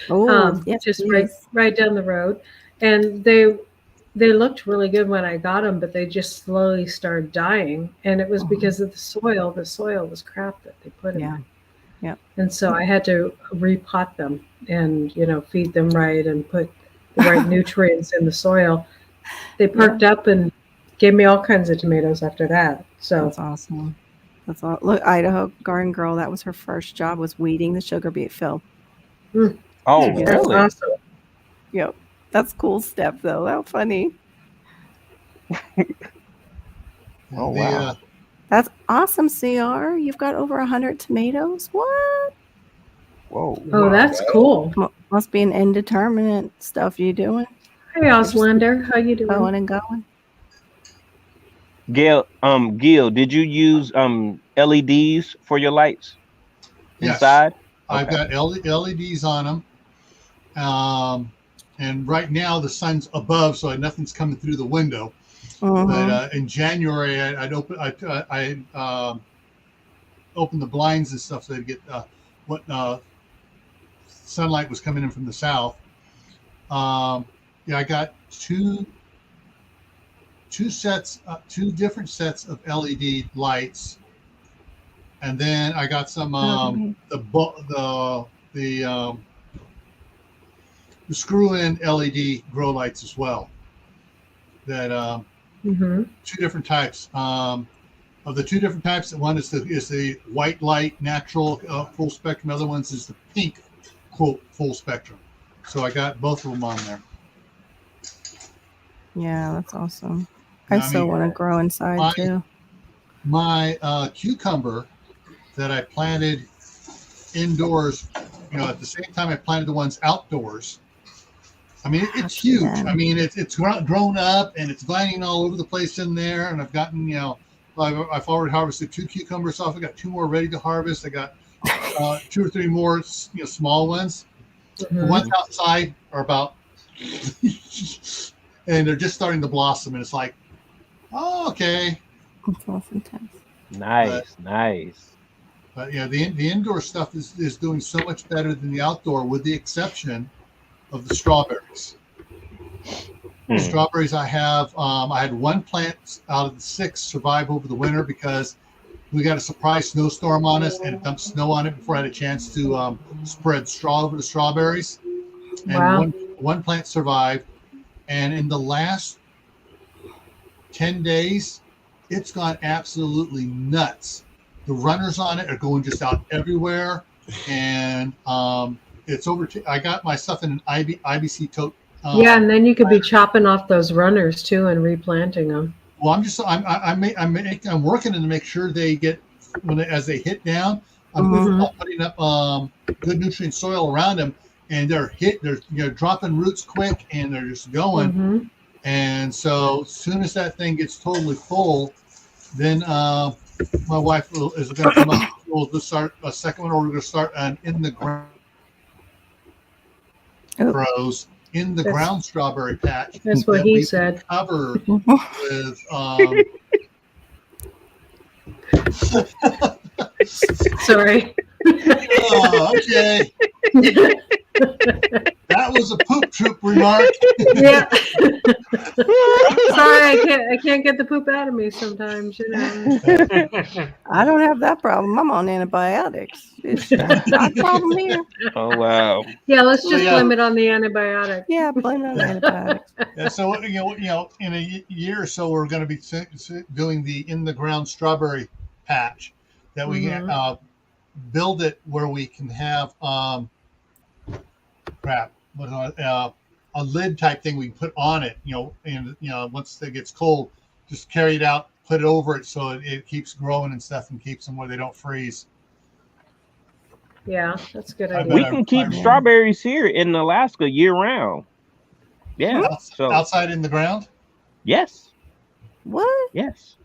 Oh, yes, just please. right down the road, and they looked really good when I got them, but they just slowly started dying, and it was because of the soil. The soil was crap that they put in them. Yep. And so I had to repot them and feed them right and put the right nutrients in the soil. They perked up and gave me all kinds of tomatoes after that. So That's awesome. That's all. Look, Idaho Garden Girl. That was her first job, was weeding the sugar beet field. Oh, Yeah. that's really? awesome. Yep. That's cool stuff, though. How funny. Oh, wow. That's awesome, CR. You've got over 100 tomatoes. What? Whoa. Oh, that's cool. Must be an indeterminate stuff you doing. Hey, Auslander, how you doing? Going and going. Gil, did you use LEDs for your lights inside? Yes. I've got LEDs on them. And right now the sun's above, so nothing's coming through the window. But in January, I opened the blinds and stuff so they'd get what sunlight was coming in from the south. I got two different sets of LED lights, and then I got some the screw-in LED grow lights as well. That two different types. Of the two different types, one is the white light natural full spectrum. The other ones is the pink quote full spectrum. So I got both of them on there. Yeah, that's awesome. I still want to grow inside too. My cucumber that I planted indoors, at the same time I planted the ones outdoors. I mean, it's huge. I mean, it's grown up and it's gliding all over the place in there. And I've gotten, I've already harvested 2 cucumbers off. I got 2 more ready to harvest. I got 2 or 3 more, small ones. The ones outside are about, and they're just starting to blossom. And it's like, oh, okay. That's awesome. Nice. But yeah, the indoor stuff is doing so much better than the outdoor, with the exception of the strawberries. The strawberries I have, I had 1 plant out of the 6 survive over the winter because we got a surprise snowstorm on us and it dumped snow on it before I had a chance to spread straw over the strawberries. And one plant survived. And in the last 10 days, it's gone absolutely nuts. The runners on it are going just out everywhere. And it's over. I got my stuff in an IBC tote. And then you could be chopping off those runners too and replanting them. Well, I'm working to make sure they get as they hit down. I'm putting up good nutrient soil around them, and they're dropping roots quick, and they're just going. And so as soon as that thing gets totally full, then my wife is going to come up. We'll start a second one, or we're going to start an in the ground grows in the ground strawberry patch. That's what he said. Cover with Sorry. Oh, okay. That was a poop troop remark. Yeah. Sorry, I can't get the poop out of me sometimes, I don't have that problem. I'm on antibiotics. It's not a problem here. Oh wow. Yeah, let's just blame it on the antibiotic. Yeah, blame it on antibiotics. Yeah, so in a year or so, we're going to be doing the in the ground strawberry patch that we build it where we can have a lid type thing we can put on it, and once it gets cold, just carry it out, put it over it so it keeps growing and stuff and keeps them where they don't freeze. Yeah, that's a good idea. We can keep strawberries here in Alaska year round. Yeah. So outside in the ground? Yes. What? Yes.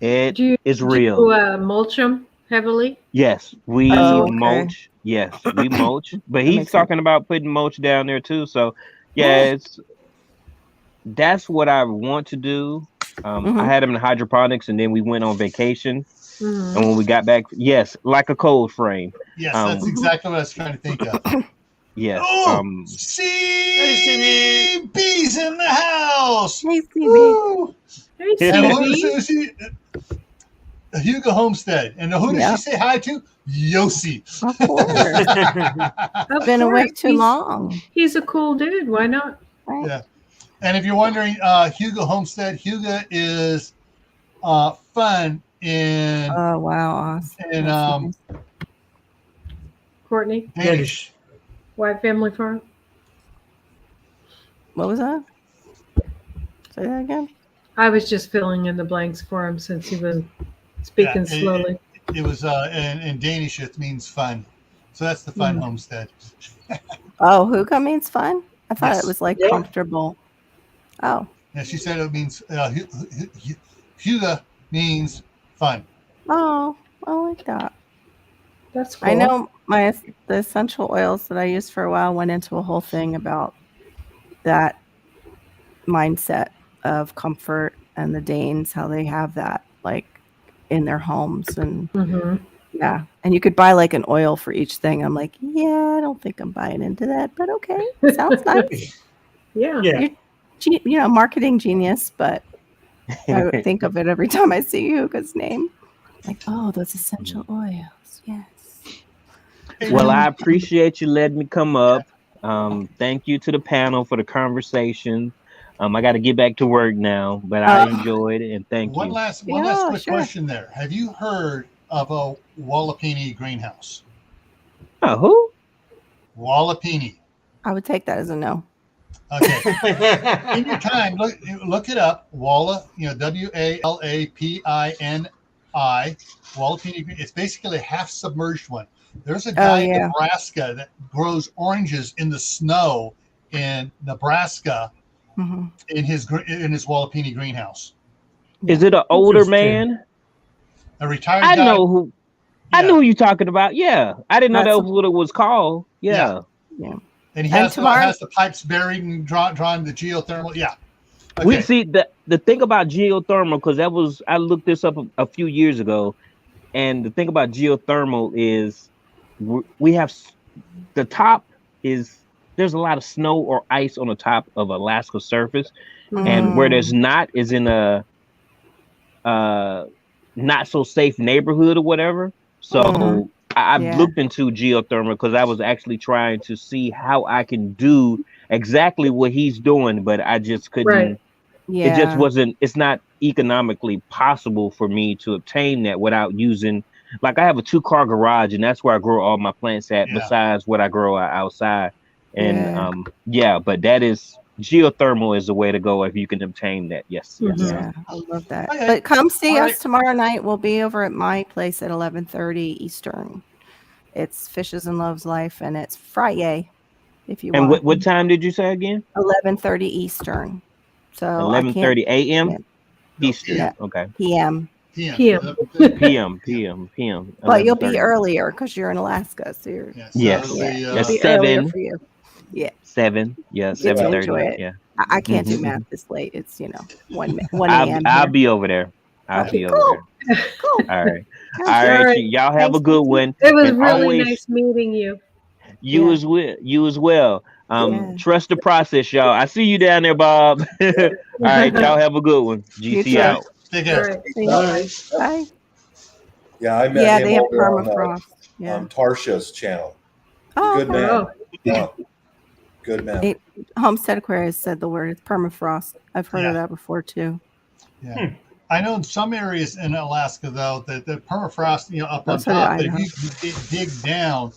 It is real. Do you mulch them heavily? Yes, we mulch. Yes, we mulch. But he's talking about putting mulch down there too. So yeah, that's what I want to do. I had him in hydroponics, and then we went on vacation. And when we got back, yes, like a cold frame. Yes, that's exactly what I was trying to think of. Yes. See bees in the house. Hey, Stevie. Hey, Hugo Homestead. And who did she say hi to? Yossi. Of course. Been away too long. He's a cool dude. Why not? Right. Yeah. And if you're wondering, Hugo Homestead, Hugo is fun in. Oh wow! Awesome. And Courtney. Danish. White Family Farm. What was that? Say that again. I was just filling in the blanks for him since he was speaking slowly. It was in Danish. It means fun, so that's the fun homestead. Oh, Hugo means fun. I thought it was like comfortable. Oh. Yeah, she said it means Hugo means fun. Oh, I like that. That's cool. I know the essential oils that I used for a while went into a whole thing about that mindset of comfort, and the Danes, how they have that like in their homes, and yeah, and you could buy like an oil for each thing. I'm like, yeah, I don't think I'm buying into that, but okay, sounds nice. Yeah. Yeah. You're, marketing genius, but I would think of it every time I see Hugo's name. Like, oh, those essential oils. Yes. Well, I appreciate you letting me come up. Thank you to the panel for the conversation. I got to get back to work now, but I enjoyed it, and thank One you. last quick question there. Have you heard of a Wallapini greenhouse? Who? Wallapini. I would take that as a no. Okay. In your time, look it up. WALAPINI. Wallapini. It's basically a half submerged one. There's a guy in Nebraska that grows oranges in the snow in Nebraska in his Wallapini greenhouse. Is it an older man? A retired guy. I know who. Yeah. I know who you're talking about. Yeah, I didn't know that was what it was called. Yeah. And he has the pipes buried and drawn the geothermal. Yeah. Okay. We see the thing about geothermal, because I looked this up a few years ago, and the thing about geothermal is we have the top is there's a lot of snow or ice on the top of Alaska surface, and where there's not is in a not so safe neighborhood or whatever. So I've looked into geothermal because I was actually trying to see how I can do exactly what he's doing, but I just couldn't. Right. Yeah. It just wasn't. It's not economically possible for me to obtain that without using. Like, I have a 2-car garage, and that's where I grow all my plants at. Besides what I grow outside, and but that is. Geothermal is the way to go if you can obtain that. Yes. Yeah, I love that. Okay. But come see us tomorrow night. We'll be over at my place at 11:30 Eastern. It's Fishes and Love's Life, and it's Friday. If you want. And what time did you say again? 11:30 Eastern. So 11:30 a.m. Eastern. Yeah. Okay. PM. PM. But you'll be earlier because you're in Alaska, so you're. Yes. It's 7 for you. Yeah. 7. Yeah. 7:30. Yeah. I can't do math this late. It's 1 a.m. I'll be over there. I'll be over there. Cool. All right. All right. Y'all have a good one. It was really nice meeting you. You as well. Trust the process, y'all. I see you down there, Bob. All right. Y'all have a good one. GC out. Take care. Bye. Yeah, I met him they have over permafrost. on Tarsha's channel. Oh, good man. Yeah. Good man. Homestead Aquarius said the word. It's permafrost. I've heard of that before too. Yeah. I know in some areas in Alaska though that the permafrost, up on top, but if you dig down,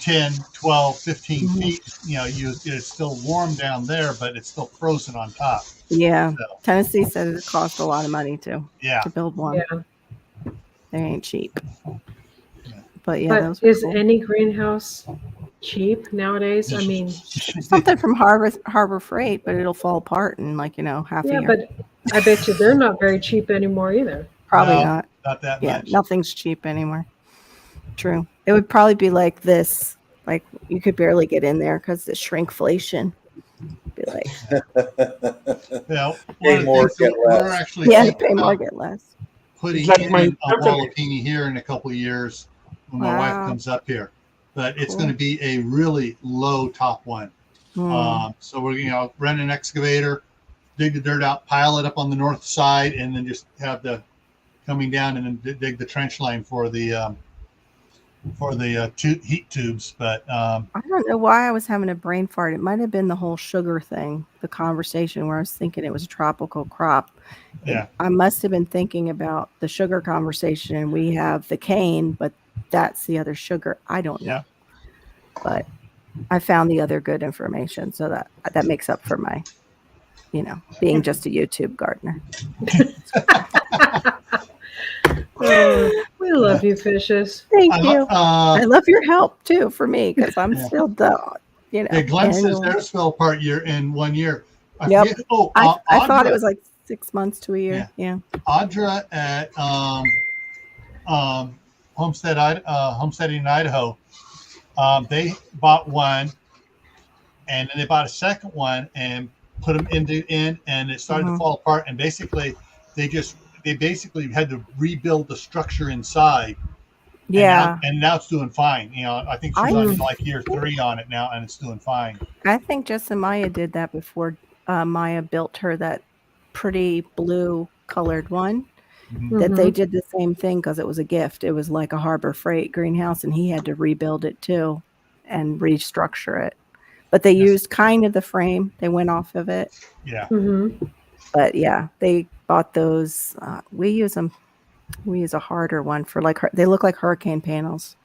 10, 12, 15 feet, it's still warm down there, but it's still frozen on top. Yeah. So. Tennessee said it cost a lot of money to build one. Yeah. They ain't cheap. Yeah. But is any greenhouse cheap nowadays? I mean, something from Harbor Freight, but it'll fall apart in half a year. But I bet you they're not very cheap anymore either. Probably not. Not that much. Nothing's cheap anymore. True. It would probably be like this. Like you could barely get in there because the shrinkflation. Be like, pay more, get less. Pay more, get less. Putting in a Wallapini here in a couple of years when my wife comes up here. But it's going to be a really low top one. So we're rent an excavator, dig the dirt out, pile it up on the north side, and then just have the coming down and then dig the trench line for the heat tubes. But I don't know why I was having a brain fart. It might have been the whole sugar thing, the conversation where I was thinking it was a tropical crop. Yeah, I must have been thinking about the sugar conversation, and we have the cane, but that's the other sugar. I don't know. But I found the other good information, so that makes up for my, being just a YouTube gardener. We love you, Fishes. Thank you. I love your help too for me because I'm still Glenn says theirs fell apart in 1 year. I thought it was like 6 months to a year. Yeah. Audra at homesteading in Idaho. They bought one, and then they bought a second one and put them in, and it started to fall apart. And basically, they basically had to rebuild the structure inside Yeah. And now it's doing fine. I think she's I on like year 3 on it now, and it's doing fine. I think Jess and Maya did that before Maya built her that pretty blue colored one. That they did the same thing because it was a gift. It was like a Harbor Freight greenhouse, and he had to rebuild it too and restructure it. But they used kind of the frame. They went off of it. Yeah. But yeah, they bought those. We use them. We use a harder one for they look like hurricane panels.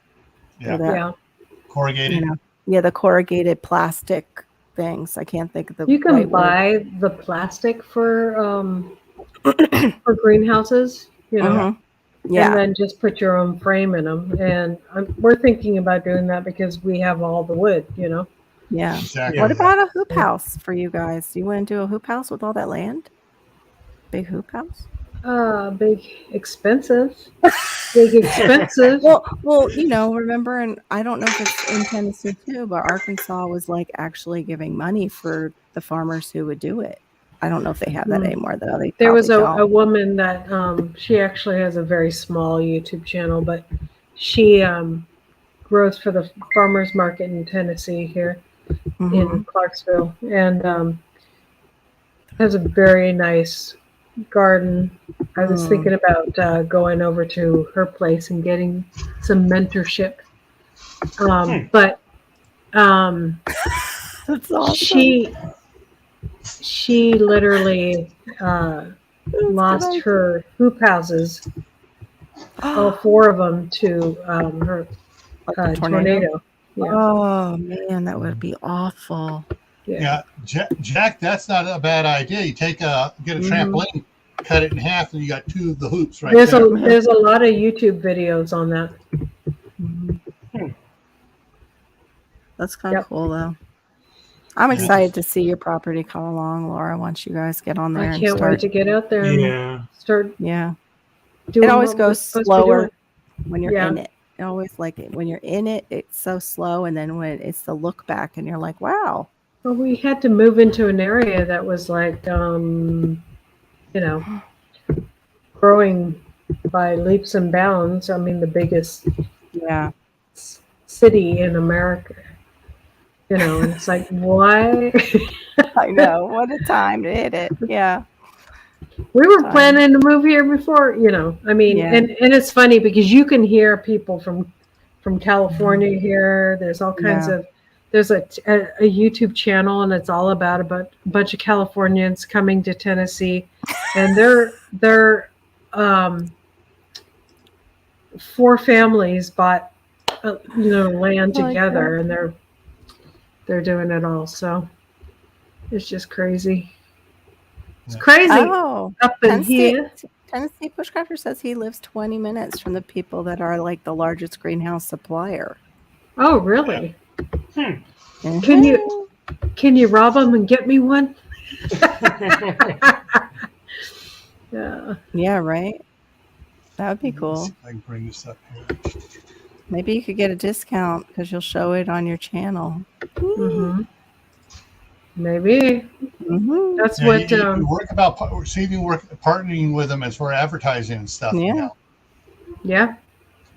Yeah. Corrugated. Yeah, the corrugated plastic things. I can't think of the. You can right buy word. the plastic for greenhouses, Yeah. and then just put your own frame in them. And we're thinking about doing that because we have all the wood, Yeah. Exactly. What about a hoop house for you guys? Do you want to do a hoop house with all that land? Big hoop house? Big expensive. Big expensive. Well, remember, and I don't know if it's in Tennessee too, but Arkansas was like actually giving money for the farmers who would do it. I don't know if they have that anymore though. There was a woman that she actually has a very small YouTube channel, but she grows for the farmers market in Tennessee here in Clarksville, and has a very nice garden. I was thinking about going over to her place and getting some mentorship. But that's awesome. She literally lost her hoop houses, all 4 of them, to her tornado. Yeah. Oh man, that would be awful. Yeah, Jack, that's not a bad idea. You get a trampoline, cut it in half, and you got 2 of the hoops right There's there. There's a lot of YouTube videos on that. That's kind of cool, though. I'm excited to see your property come along, Laura. Once you guys get on there, I can't wait to get out there and start. Yeah, doing it always goes slower when you're in it. It always when you're in it, it's so slow, and then when it's the look back, and you're like, wow. Well, we had to move into an area that was like, growing by leaps and bounds. I mean, the biggest city in America. And it's like, why? I know. What a time to hit it. Yeah. We were planning to move here before, I mean, and it's funny because you can hear people from California here. There's all kinds of. There's a YouTube channel, and it's all about a bunch of Californians coming to Tennessee, and they're 4 families bought land together, and they're doing it all. So it's just crazy. It's crazy. Oh, up in here. Tennessee Bushcrafter says he lives 20 minutes from the people that are like the largest greenhouse supplier. Oh, really? Can you rob them and get me one? Yeah, right. That would be cool. I can bring this up here. Maybe you could get a discount because you'll show it on your channel. Maybe. That's what. You work about partnering with them as for advertising and stuff. Yeah.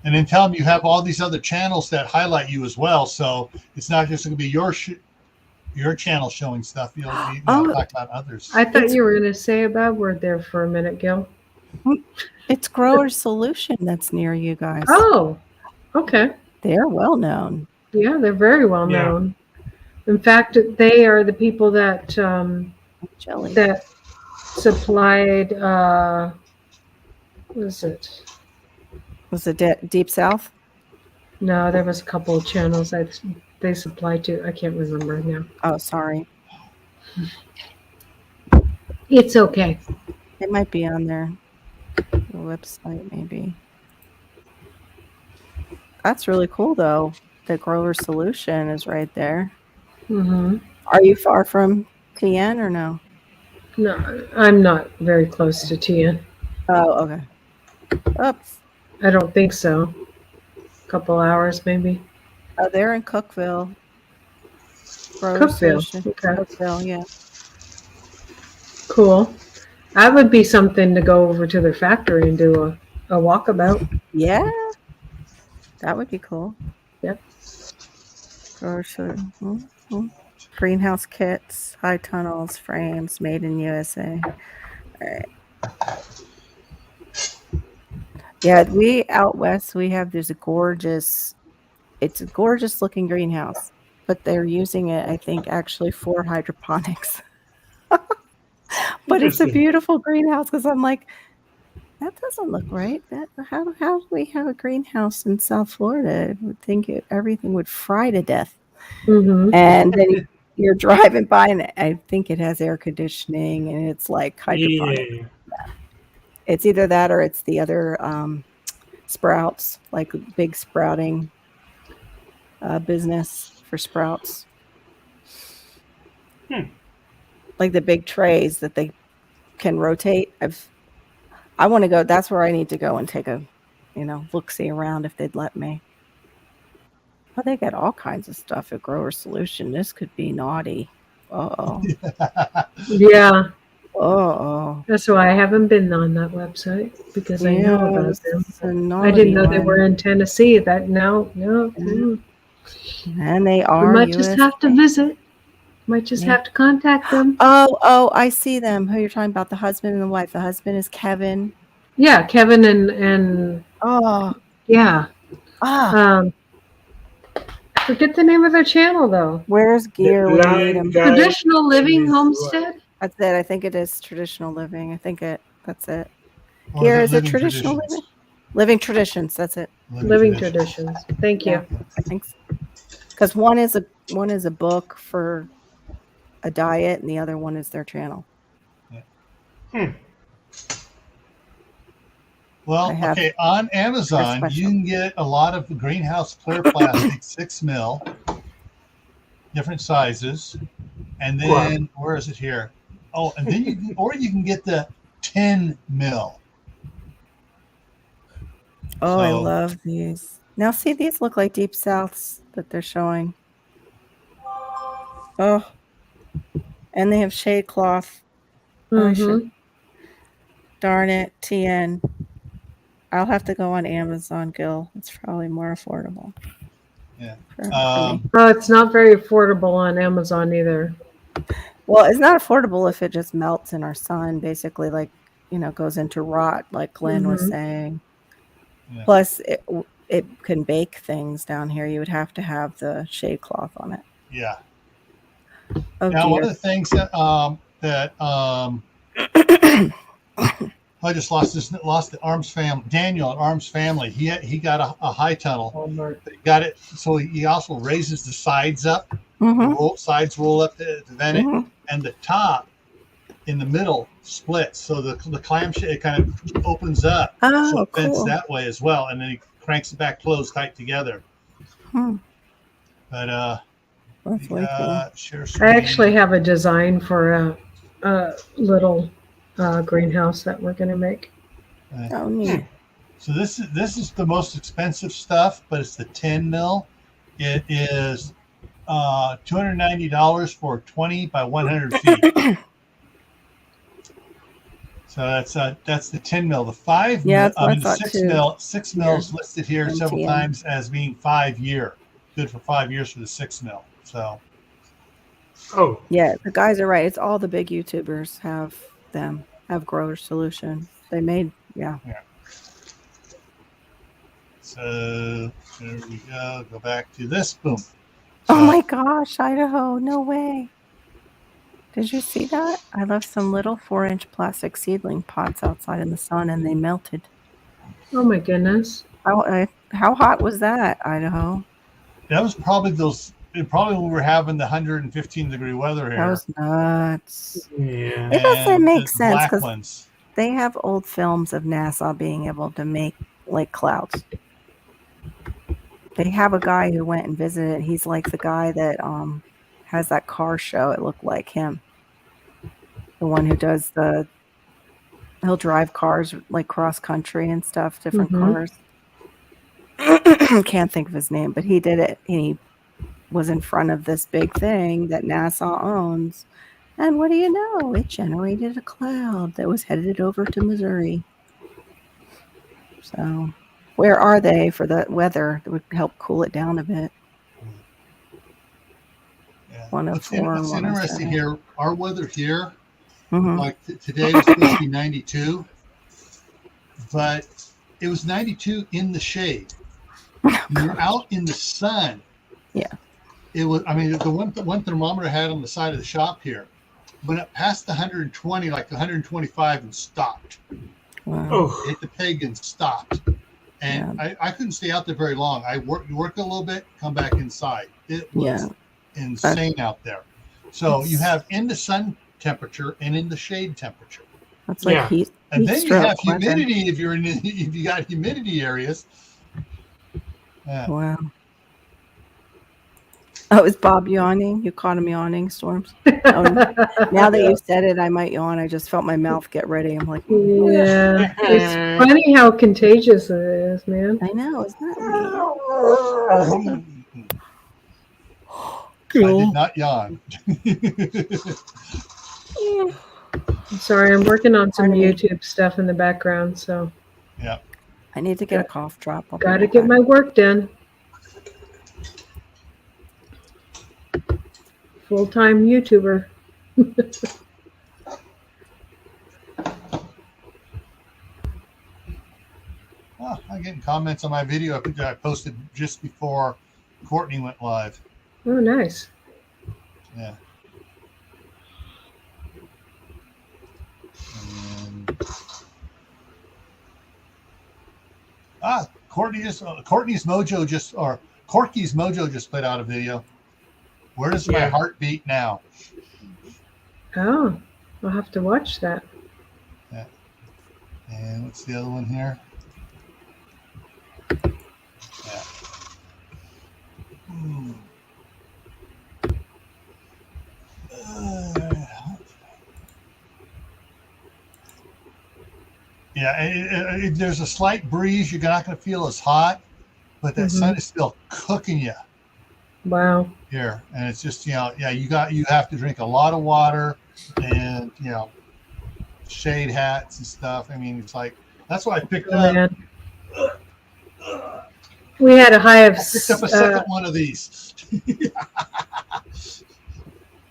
And then tell them you have all these other channels that highlight you as well. So it's not just going to be your channel showing stuff. You'll talk about others. I thought you were going to say a bad word there for a minute, Gil. It's Grower Solution that's near you guys. Oh, okay. They're well known. Yeah, they're very well known. In fact, they are the people that that supplied. What is it? Was it Deep South? No, there was a couple of channels that they supplied to. I can't remember now. Oh, sorry. It's okay. It might be on their website, maybe. That's really cool, though. The Grower Solution is right there. Are you far from TN or no? No, I'm not very close to TN. Oh, okay. Oops. I don't think so. A couple hours, maybe. Oh, they're in Cookville. Cookville. Okay. Cookville, yeah. Cool. That would be something to go over to their factory and do a walkabout. Yeah. That would be cool. Yep. Greenhouse kits, high tunnels, frames, made in USA. All right. Yeah, we out west, it's a gorgeous looking greenhouse, but they're using it, I think, actually for hydroponics. But it's a Interesting. beautiful greenhouse because I'm like, that doesn't look right. How do we have a greenhouse in South Florida? I would think everything would fry to death. Mm-hmm. And then you're driving by, and I think it has air conditioning, and it's like hydroponic. Yeah. It's either that or it's the other sprouts, like big sprouting business for sprouts. Like the big trays that they can rotate. I want to go. That's where I need to go and take a, look-see around if they'd let me. Well, they got all kinds of stuff at Grower Solution. This could be naughty. Uh-oh. Yeah. Uh-oh. That's why I haven't been on that website, because I know about them. I didn't know they were in Tennessee. No. And they are. We might just have to visit. Might just have to contact them. Oh, I see them. Who you're talking about? The husband and the wife. The husband is Kevin. Yeah, Kevin and yeah. Forget the name of their channel though. Where's Gear? When you need them? Traditional Living Homestead. That's it. I think it is Traditional Living. That's it. Or Gear, is is it Traditional Living? Living Traditions. That's it. Living Traditions. Thank you. Yeah, I think so. Because one is a book for a diet, and the other one is their channel. Well, okay, on Amazon, you can get a lot of greenhouse clear plastic, 6 mil, different sizes. And then, where is it here? Oh, and then you can get the 10 mil. Oh, I love these. Now, see, these look like Deep Souths that they're showing. Oh, and they have shade cloth. Mm-hmm. Darn it, TN. I'll have to go on Amazon, Gil. It's probably more affordable. Yeah. It's not very affordable on Amazon either. Well, it's not affordable if it just melts in our sun, basically, like, goes into rot, like Glenn was saying. Yeah. Plus, it can bake things down here. You would have to have the shade cloth on it. Yeah. Oh, now, dear. One of the things that I just lost the Arms family. Daniel at Arms Family. He got a high tunnel. He got it. So he also raises the sides up. The sides roll up to vent it, and the top in the middle splits. So the clamshell, it kind of opens up. Oh, so it vents cool. that way as well, and then he cranks it back closed tight together. But that's really cool. Share I actually have a design for a little greenhouse that we're going to make. Oh, neat. So this is the most expensive stuff, but it's the 10 mil. It is $290 for 20 by 100 feet. So that's the 10 mil. The 5 mil, the 6 mil is listed here several times as being 5 year. Good for 5 years for the 6 mil. So. Oh. Yeah, the guys are right. It's all the big YouTubers have Grower Solution. They made, yeah. So there we go. Go back to this. Boom. Oh my gosh, Idaho. No way. Did you see that? I left some little 4-inch plastic seedling pots outside in the sun and they melted. Oh my goodness. How hot was that, Idaho? That was probably when we were having the 115-degree weather here. That was nuts. Yeah. It doesn't make sense because they have old films of NASA being able to make like clouds. They have a guy who went and visited. He's like the guy that has that car show. It looked like him. The one who does he'll drive cars like cross country and stuff, different cars. Can't think of his name, but he did it. He was in front of this big thing that NASA owns. And what do you know? It generated a cloud that was headed over to Missouri. So Where are they for the weather? It would help cool it down a bit. Yeah. 104. What's interesting here, our weather here, Mm-hmm. like today was supposed to be 92, but it was 92 in the shade. You're out in the sun. Yeah. It was, I mean, the one thermometer I had on the side of the shop here went up past the 120, like 125 and stopped. Wow. Oh, Hit the peg and stopped. And I couldn't stay out there very long. I worked a little bit, come back inside. It was insane out there. So you have in the sun temperature and in the shade temperature. That's like Yeah. heat. And heat then you stroke have weather. humidity if you got humidity areas. Yeah. Wow. Oh, is Bob yawning? You caught him yawning, Storms? Oh, now that you said it, I might yawn. I just felt my mouth get ready. I'm like, Yeah, it's funny how contagious it is, man. I know, isn't that I did not yawn. I'm sorry, I'm working on some YouTube stuff in the background, so Yeah. I need to get a cough drop. I'll be gotta right get back. my work done. Full-time YouTuber. Oh, I'm getting comments on my video that I posted just before Courtney went live. Oh, nice. Yeah. And, Corky's Mojo just put out a video. Where does my heart beat now? Oh, I'll have to watch that. Yeah. And what's the other one here? Yeah. There's a slight breeze. You're not going to feel as hot, but that sun is still cooking you. Wow. Here, and it's just you have to drink a lot of water, and shade hats and stuff. I mean, it's like that's why I picked up. Man. We had a high of. I picked up a second one of these,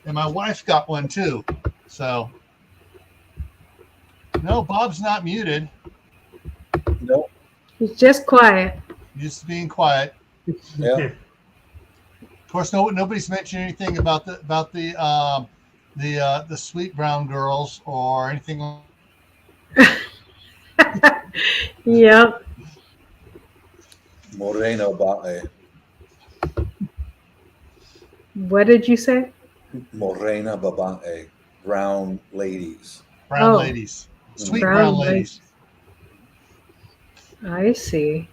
and my wife got one too. So, no, Bob's not muted. No. He's just quiet. Just being quiet. Yeah. Of course, nobody's mentioned anything about the sweet brown girls or anything. Yeah. Moreno Bae. What did you say? Morena Babae. Brown ladies. Brown ladies. Sweet brown ladies. I see.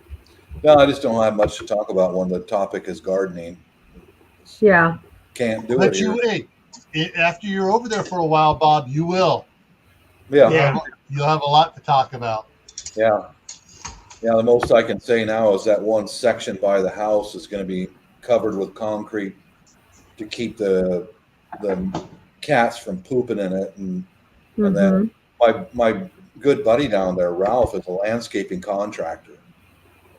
No, I just don't have much to talk about when the topic is gardening. Yeah. Can't do But it. After you're over there for a while, Bob, you will. Yeah. You'll have a lot to talk about. Yeah. Yeah, the most I can say now is that one section by the house is going to be covered with concrete to keep the cats from pooping in it. And then my good buddy down there, Ralph, is a landscaping contractor.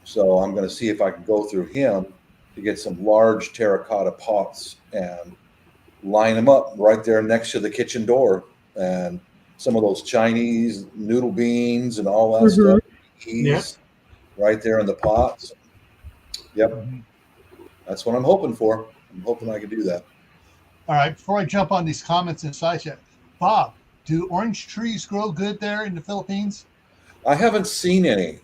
So I'm going to see if I can go through him to get some large terracotta pots and line them up right there next to the kitchen door. And some of those Chinese noodle beans and all that stuff. Right there in the pots. Yep. That's what I'm hoping for. I'm hoping I can do that. All right. Before I jump on these comments inside chat, Bob, do orange trees grow good there in the Philippines? I haven't seen any.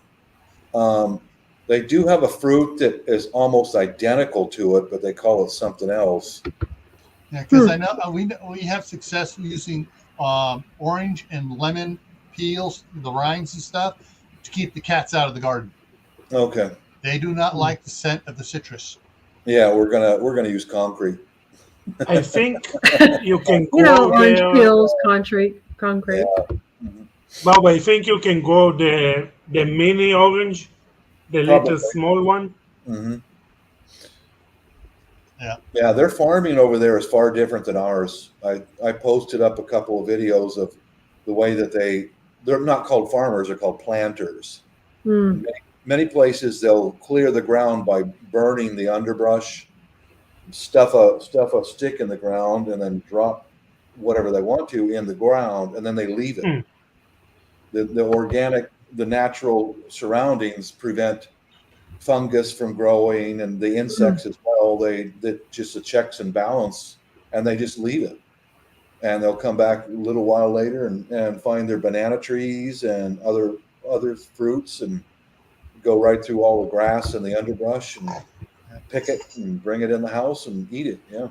They do have a fruit that is almost identical to it, but they call it something else. Yeah, because I know we have success using orange and lemon peels, the rinds and stuff, to keep the cats out of the garden. Okay. They do not like the scent of the citrus. Yeah, we're gonna use concrete. I think you can go orange there. peels, concrete. Yeah. Bob, I think you can go the mini orange, the Probably. little small one. Mm-hmm. Yeah. Yeah, their farming over there is far different than ours. I posted up a couple of videos of the way that they're not called farmers, they're called planters. many places they'll clear the ground by burning the underbrush, stuff a stick in the ground, and then drop whatever they want to in the ground, and then they leave it. The organic, the natural surroundings prevent fungus from growing, and the insects as well. That just a checks and balance, and they just leave it. And they'll come back a little while later and find their banana trees and other fruits, and go right through all the grass and the underbrush and pick it and bring it in the house and eat it. Yeah.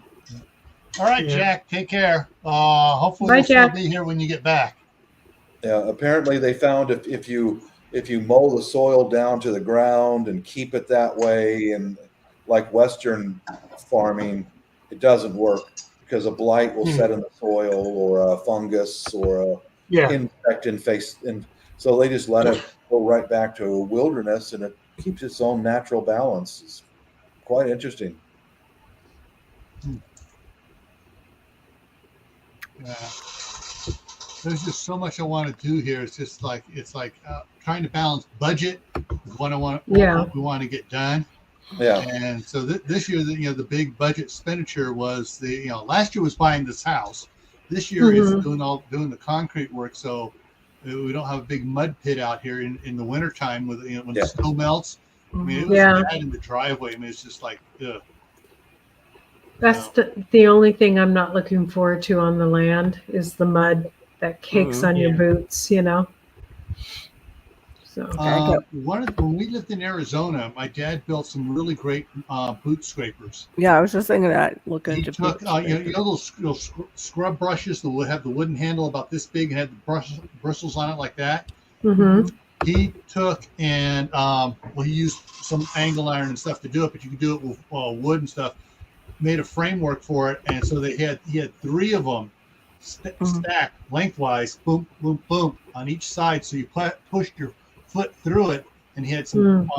All right, Jack, take care. Hopefully we'll still be here when you get back. Yeah. Apparently they found if you mow the soil down to the ground and keep it that way, and like Western farming, it doesn't work because a blight will set in the soil, or a fungus, or a insect and so they just let it go right back to a wilderness, and it keeps its own natural balance. It's quite interesting. Yeah. There's just so much I want to do here. It's just like trying to balance budget with what we want to get done. Yeah. And so this year, the big budget expenditure was last year was buying this house. This year is doing the concrete work. So we don't have a big mud pit out here in the wintertime when the snow melts. I mean, it was bad in the driveway. I mean, it's just like, ugh. That's the only thing I'm not looking forward to on the land is the mud that cakes on your boots, So when we lived in Arizona, my dad built some really great boot scrapers. Yeah, I was just thinking that. He took those scrub brushes that would have the wooden handle about this big and had the bristles on it like that. Mm-hmm. He took and he used some angle iron and stuff to do it, but you could do it with wood and stuff. Made a framework for it, and so he had 3 of them stacked lengthwise, boom, boom, boom, on each side. So you pushed your foot through it, and he had some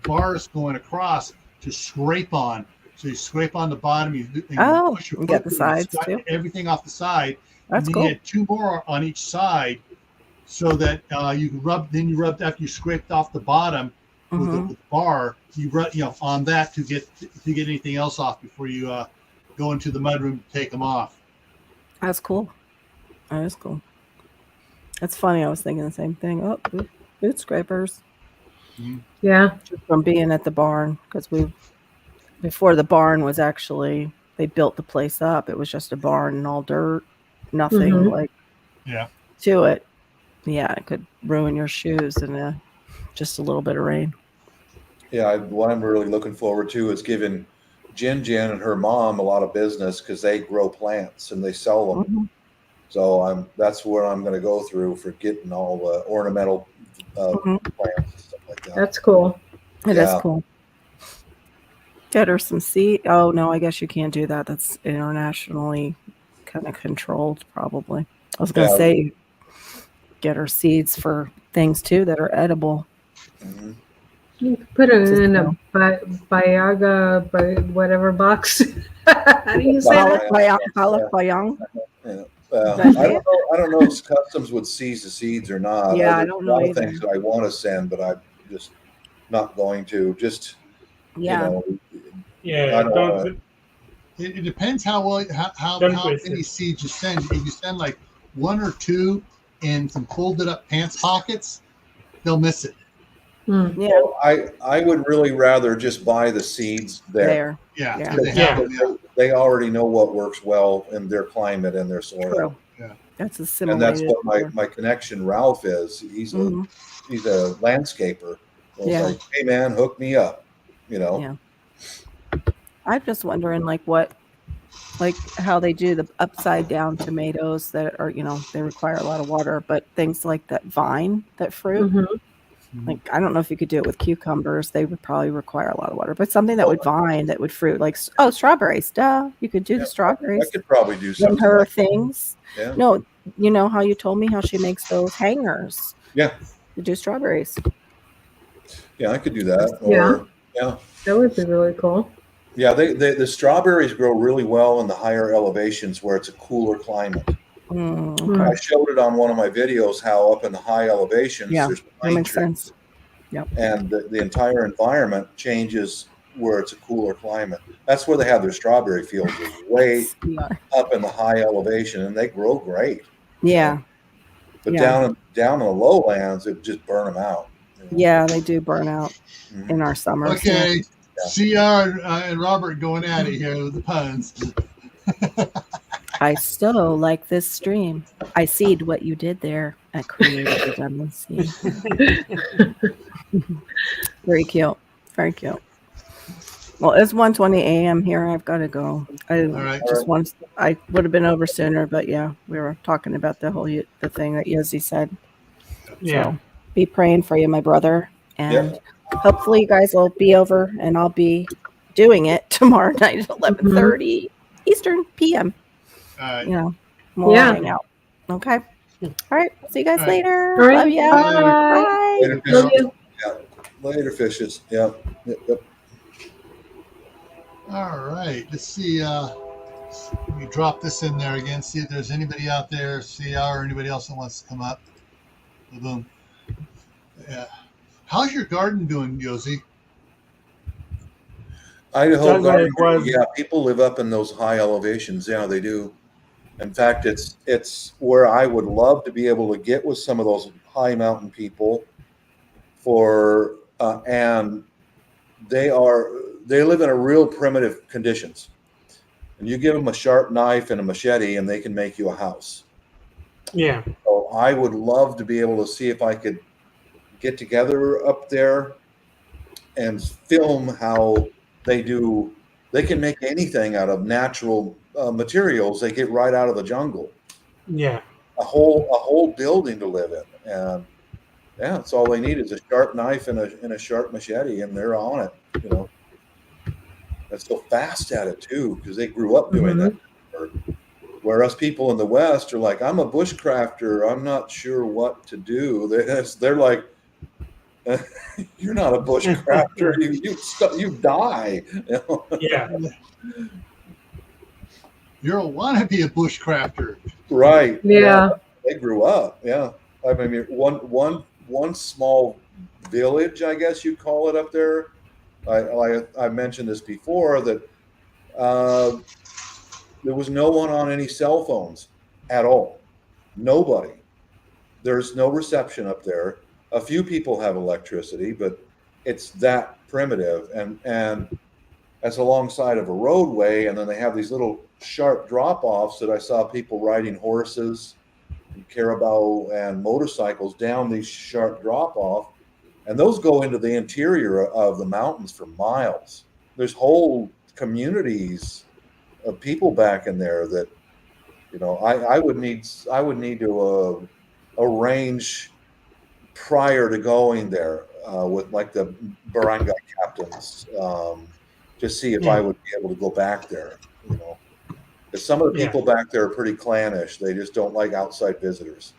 bars going across to scrape on. So you scrape on the bottom, you push your foot get the sides too. Everything off the side. That's and then cool. You had 2 more on each side, so that you could rub. Then you rubbed after you scraped off the bottom. With the bar, you run, on that to get anything else off before you go into the mudroom to take them off. That's cool. That is cool. That's funny. I was thinking the same thing. Oh, boot scrapers. Yeah. Just from being at the barn, because before the barn was actually, they built the place up. It was just a barn and all dirt, nothing to it. Yeah, it could ruin your shoes in just a little bit of rain. Yeah, what I'm really looking forward to is giving Jen and her mom a lot of business, because they grow plants and they sell them. So that's where I'm going to go through for getting all the ornamental plants and stuff like that. That's cool. It is cool. Get her some seed. Oh no, I guess you can't do that. That's internationally kind of controlled, probably. I was going to say, get her seeds for things too that are edible. You can put it in a Biaga, whatever box. How do you say that? Bayang. I don't know if customs would seize the seeds or not. Yeah, I don't know. A lot of things that I want to send, but I'm just not going to. It depends how many seeds you send. If you send like 1 or 2 in some folded up pants pockets, they'll miss it. Yeah. So I would really rather just buy the seeds there. They already know what works well in their climate and their soil. True. Yeah. That's and that's what my connection Ralph is. He's a landscaper. Like, hey man, hook me up. Yeah. I'm just wondering how they do the upside down tomatoes that are, they require a lot of water, but things like that fruit. Like, I don't know if you could do it with cucumbers. They would probably require a lot of water, but something that would fruit, like, strawberries. Duh. You could do the strawberries. I could probably do something. Her things. Yeah. No, you know how you told me how she makes those hangers. Yeah. To do strawberries. Yeah, I could do that. That would be really cool. Yeah, the strawberries grow really well in the higher elevations where it's a cooler climate. I showed it on one of my videos how up in the high elevations there's pine trees. Yep. And the entire environment changes where it's a cooler climate. That's where they have their strawberry fields, is way up in the high elevation, and they grow great. Yeah. But Yeah. down in the lowlands, it just burn them out. Yeah, they do burn out in our summers. Okay, CR and Robert going at it here with the puns. I so like this stream. I seed what you did there at Creative Redundancy. Very cute. Very cute. Well, it's 1:20 a.m. here. I've got to go. I would have been over sooner, but yeah, we were talking about the thing that Yossi said. Yeah. So be praying for you, my brother, and hopefully you guys will be over, and I'll be doing it tomorrow night at 11:30 Eastern PM. Right. You know, we'll hang out. Okay. All right. See you guys later. All right. Love you. Bye. Later, Love you. Later, fishes. Yep. All right. Let's see. Let me drop this in there again. See if there's anybody out there, CR or anybody else that wants to come up. Boom. Yeah. How's your garden doing, Yossi? Idaho garden. Yeah, people live up in those high elevations. Yeah, they do. In fact, it's where I would love to be able to get with some of those high mountain people and they live in a real primitive conditions. And you give them a sharp knife and a machete and they can make you a house. Yeah. So I would love to be able to see if I could get together up there and film how they can make anything out of natural materials they get right out of the jungle. Yeah. A whole building to live in. And yeah, it's all they need is a sharp knife and a sharp machete, and they're on it, you know. That's so fast at it too, because they grew up doing that. Where us people in the West are like, I'm a bushcrafter, I'm not sure what to do. They're like, you're not a bushcrafter, you die. You know? Yeah. You're a wannabe a bushcrafter. Right. Yeah. They grew up. Yeah. I mean, one small village, I guess you'd call it up there. I mentioned this before that there was no one on any cell phones at all. Nobody. There's no reception up there. A few people have electricity, but it's that primitive, and that's alongside of a roadway. And then they have these little sharp drop-offs that I saw people riding horses and carabao and motorcycles down these sharp drop-off, and those go into the interior of the mountains for miles. There's whole communities of people back in there that, you know, I would need to arrange prior to going there with like the barangay captains to see if I would be able to go back there, you know. Because some of the people back there are pretty clannish. They just don't like outside visitors.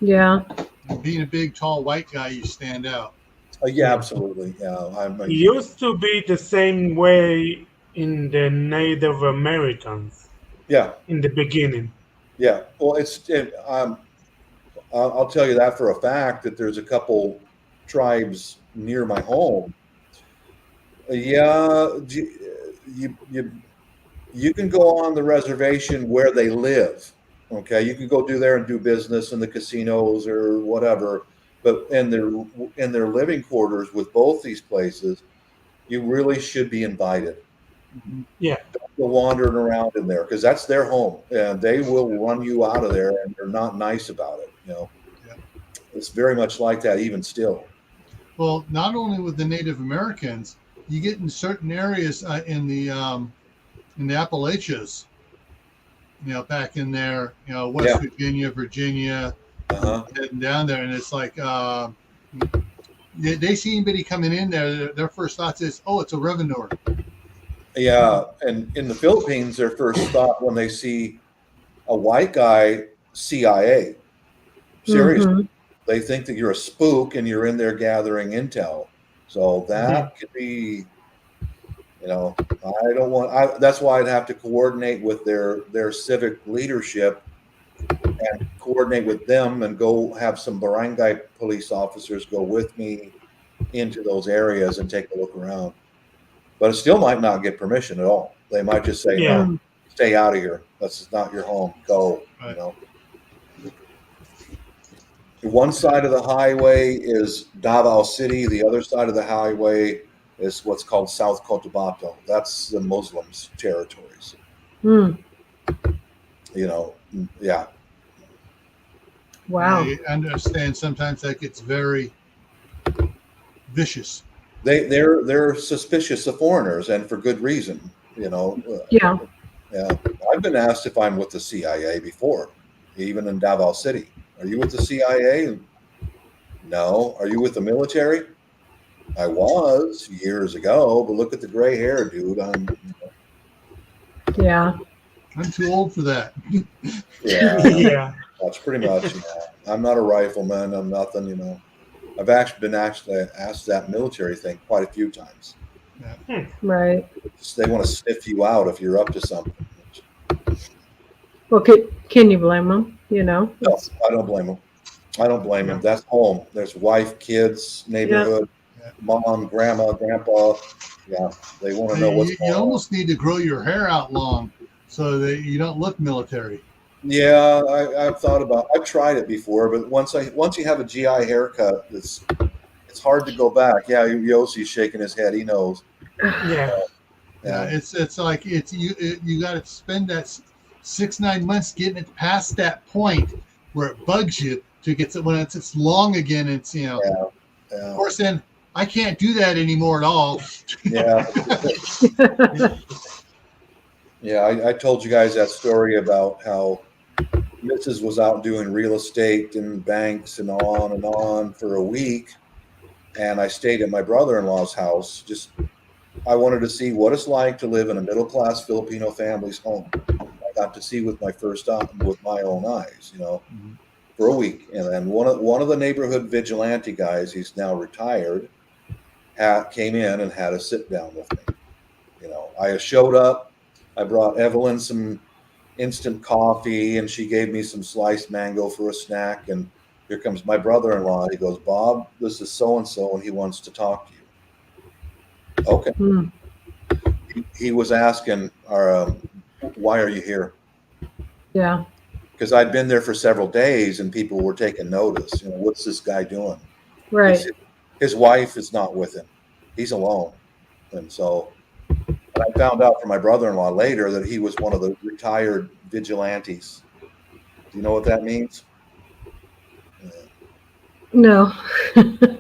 Yeah. And being a big, tall, white guy, you stand out. Yeah, absolutely. Yeah, it used to be the same way in the Native Americans. Yeah. In the beginning. Yeah. Well, I'll tell you that for a fact that there's a couple tribes near my home. Yeah, you can go on the reservation where they live. Okay, you can go there and do business in the casinos or whatever, but in their living quarters with both these places, you really should be invited. Yeah, don't go wandering around in there because that's their home, and they will run you out of there, and they're not nice about it. You know, it's very much like that even still. Well, not only with the Native Americans, you get in certain areas in the Appalachians. You know, back in there, you know, West Virginia, heading down there, and it's like they see anybody coming in there, their first thought is, "Oh, it's a revenue." Yeah, and in the Philippines, their first thought when they see a white guy, CIA. Seriously, they think that you're a spook and you're in there gathering intel. So that could be. You know, I don't want. That's why I'd have to coordinate with their civic leadership and coordinate with them and go have some barangay police officers go with me into those areas and take a look around. But it still might not get permission at all. They might just say, Yeah. no, stay out of here. This is not your home. Go, Right. you know. One side of the highway is Davao City. The other side of the highway is what's called South Cotabato. That's the Muslims' territories. Hmm. You know, yeah. Wow. I understand sometimes that gets very vicious. They're suspicious of foreigners, and for good reason. You know. Yeah. Yeah. I've been asked if I'm with the CIA before, even in Davao City. Are you with the CIA? No. Are you with the military? I was years ago, but look at the gray hair, dude. Yeah. I'm too old for that. Yeah, Yeah. that's pretty much. Yeah. I'm not a rifleman. I'm nothing. You know, I've actually been asked that military thing quite a few times. Right. They want to sniff you out if you're up to something. Well, can you blame them? You know. No, I don't blame them. I don't blame them. That's home. There's wife, kids, neighborhood, mom, grandma, grandpa. Yeah, they want to know what's going You on. almost need to grow your hair out long so that you don't look military. Yeah, I've thought about. I've tried it before, but once you have a GI haircut, it's hard to go back. Yeah, Yossi's shaking his head. He knows. Yeah. Yeah, it's like you got to spend that 6-9 months getting it past that point where it bugs you to get to when it's long again. It's Yeah. Of course, then I can't do that anymore at all. Yeah. Yeah, I told you guys that story about how Mrs. was out doing real estate and banks and on for a week, and I stayed at my brother-in-law's house. I wanted to see what it's like to live in a middle-class Filipino family's home. I got to see with my own eyes, you know, for a week. And then one of the neighborhood vigilante guys, he's now retired, came in and had a sit down with me. You know, I showed up. I brought Evelyn some instant coffee, and she gave me some sliced mango for a snack. And here comes my brother-in-law. He goes, "Bob, this is so-and-so, and he wants to talk to you." Okay. He was asking, "Why are you here?" Yeah. Because I'd been there for several days, and people were taking notice. You know, what's this guy doing? Right. His wife is not with him. He's alone, and so. And I found out from my brother-in-law later that he was one of the retired vigilantes. Do you know what that means? No.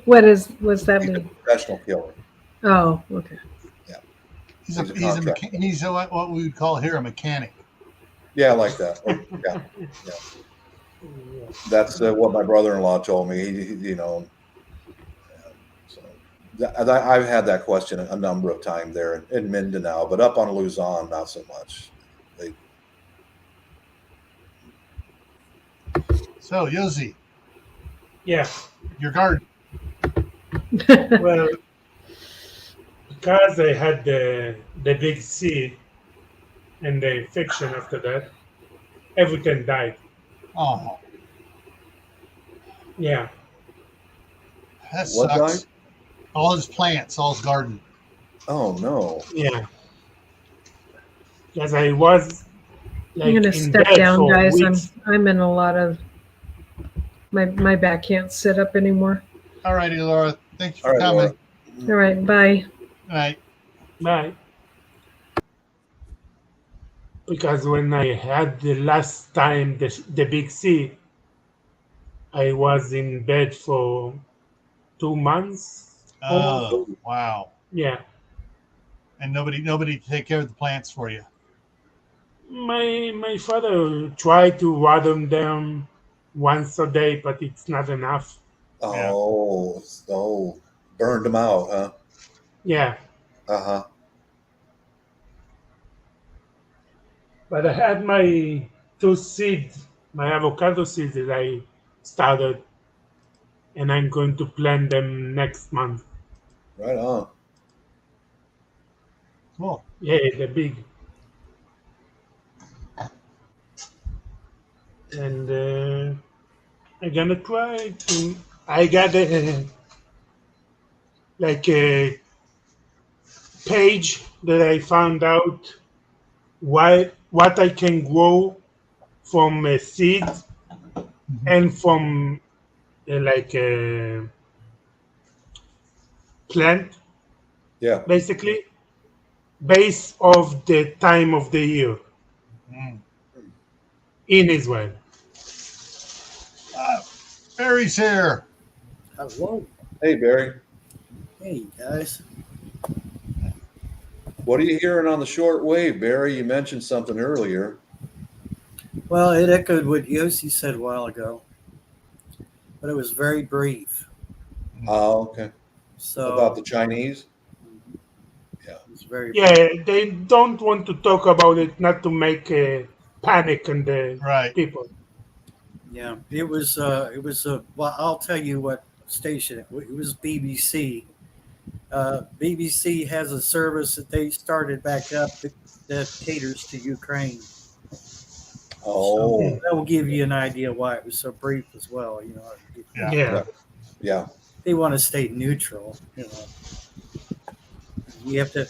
What's that He's mean? a professional killer. Oh, okay. Yeah. He's what we would call here a mechanic. Yeah, like that. Yeah. That's what my brother-in-law told me. You know. So I've had that question a number of times there in Mindanao, but up on Luzon, not so much. So, Yossi. Yeah. Your garden. Well, because I had the big C and the infection after that, everything died. Oh, Yeah. that What sucks. died? All his plants, all his garden. Oh no. Yeah. Because I was I'm like gonna in step bed down, for guys. weeks. I'm in a lot of my back can't sit up anymore. All righty, Laura. Thank you for All right, coming. Laura. All right, bye. All right. Bye. Because when I had the last time the big C, I was in bed for 2 months. Almost. Oh, wow. Yeah. And nobody to take care of the plants for you. My father tried to water them once a day, but it's not enough. Oh, burned them out, huh? Yeah. Uh-huh. But I had my 2 seeds, my avocado seeds that I started, and I'm going to plant them next month. Right on. Cool. Yeah, they're big. and I'm gonna try to. I got a page that I found out what I can grow from a seed and from like a plant, Yeah. basically, based of the time of the year in Israel. Barry's here. Hello. Hey, Barry. Hey, guys. What are you hearing on the short wave, Barry? You mentioned something earlier. Well, it echoed what Yossi said a while ago, but it was very brief. Oh, okay. So About the Chinese? Yeah. it was very Yeah, they don't want to talk about it, not to make panic in the Right. people. Yeah, it was well, I'll tell you what station it was. BBC. BBC has a service that they started back up that caters to Ukraine. Oh. So that will give you an idea why it was so brief as well. Yeah. Yeah. They want to stay neutral. You have to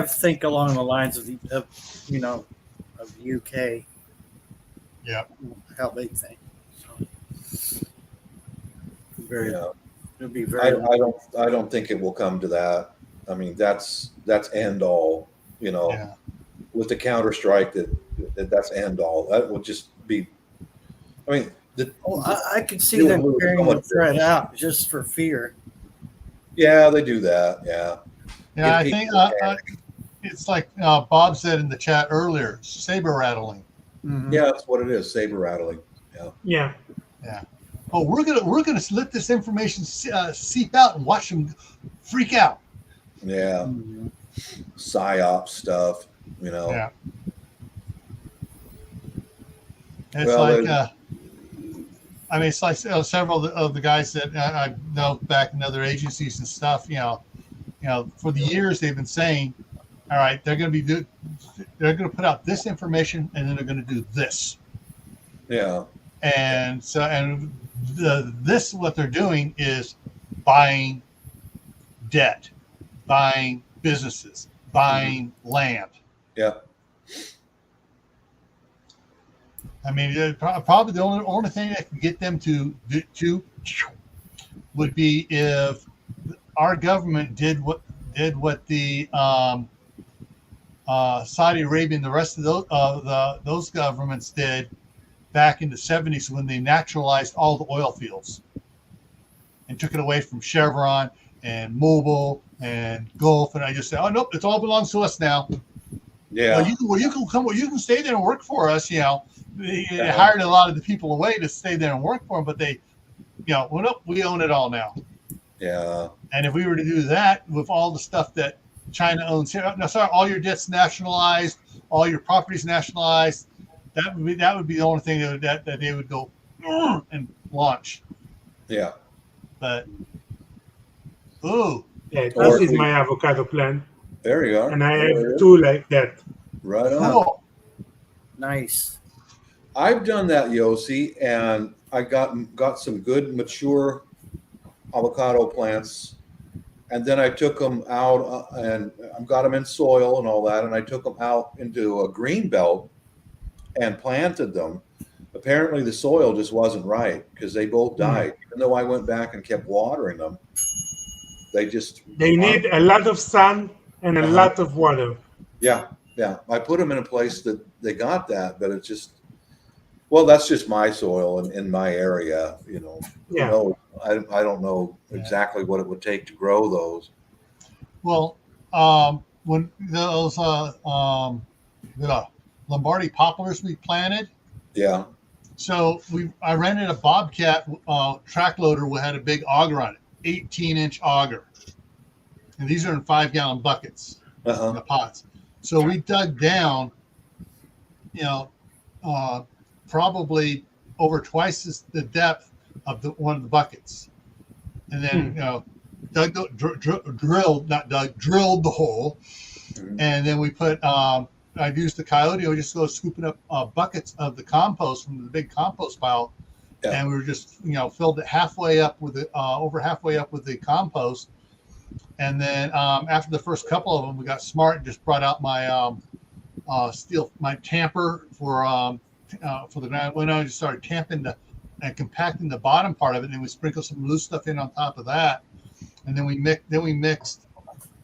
think along the lines of the UK. Yeah. How they think. So, it'll be very. I don't think it will come to that. I mean, that's end all. Yeah. With the counter strike, that's end all. That would just be. I mean, I could see them carrying the threat out just for fear. Yeah, they do that. Yeah. Yeah, I think it's like Bob said in the chat earlier, saber rattling. Mm-hmm. Yeah, that's what it is. Saber rattling. Yeah. Yeah. Yeah. Oh, we're gonna let this information seep out and watch them freak out. Yeah. Mm-hmm. PSYOP stuff. Yeah. It's it's like several of the guys that I know back in other agencies and stuff. For the years they've been saying, all right, they're going to put out this information and then they're going to do this. Yeah. And what they're doing is buying debt, buying businesses, buying land. Yeah. I mean, probably the only thing that can get them to would be if our government did what the Saudi Arabia and the rest of those governments did back in the 70s when they naturalized all the oil fields and took it away from Chevron and Mobil and Gulf, and I just said, oh nope, it all belongs to us now. Yeah. You can stay there and work for us. They hired a lot of the people away to stay there and work for them, but they, well, nope, we own it all now. Yeah. And if we were to do that with all the stuff that China owns here, no, sorry, all your debts nationalized, all your properties nationalized, that would be the only thing that they would go and launch. Yeah. But ooh. Yeah, this is my avocado plant. There you are. And I have two like that. Right on. Cool. Nice. I've done that, Yossi, and I got some good mature avocado plants, and then I took them out and got them in soil and all that, and I took them out into a green belt and planted them. Apparently the soil just wasn't right because they both died. Even though I went back and kept watering them, they need a lot of sun and a lot of water. Yeah. I put them in a place that they got that, but it's just, well, that's just my soil in my area, Yeah. I don't know exactly what it would take to grow those. Well, when those Lombardy poplars we planted. Yeah. So I rented a Bobcat track loader. We had a big auger on it, 18-inch auger, and these are in 5-gallon buckets in the pots. So we dug down, probably over twice the depth of one of the buckets, and then drilled the hole, and then we put I'd use the coyote. I would just go scooping up buckets of the compost from the big compost pile, and we were just filled it halfway up with the over halfway up with the compost. And then after the first couple of them, we got smart and just brought out my my tamper for the ground. When I just started tamping and compacting the bottom part of it, and then we sprinkled some loose stuff in on top of that, and then we mixed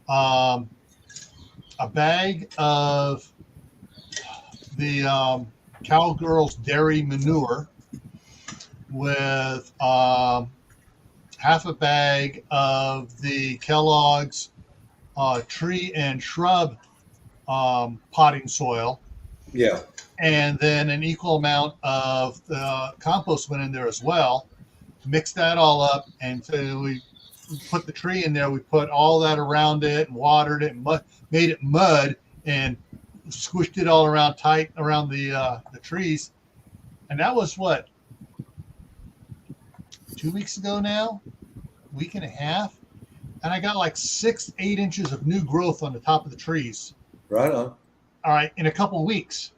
a bag of the Cowgirls dairy manure with half a bag of the Kellogg's tree and shrub potting soil. Yeah. And then an equal amount of the compost went in there as well. Mixed that all up, and so we put the tree in there. We put all that around it and watered it and made it mud and squished it all around tight around the trees. And that was what, 2 weeks ago now, week and a half, and I got like 6-8 inches of new growth on the top of the trees. Right on. All right, in a couple of weeks.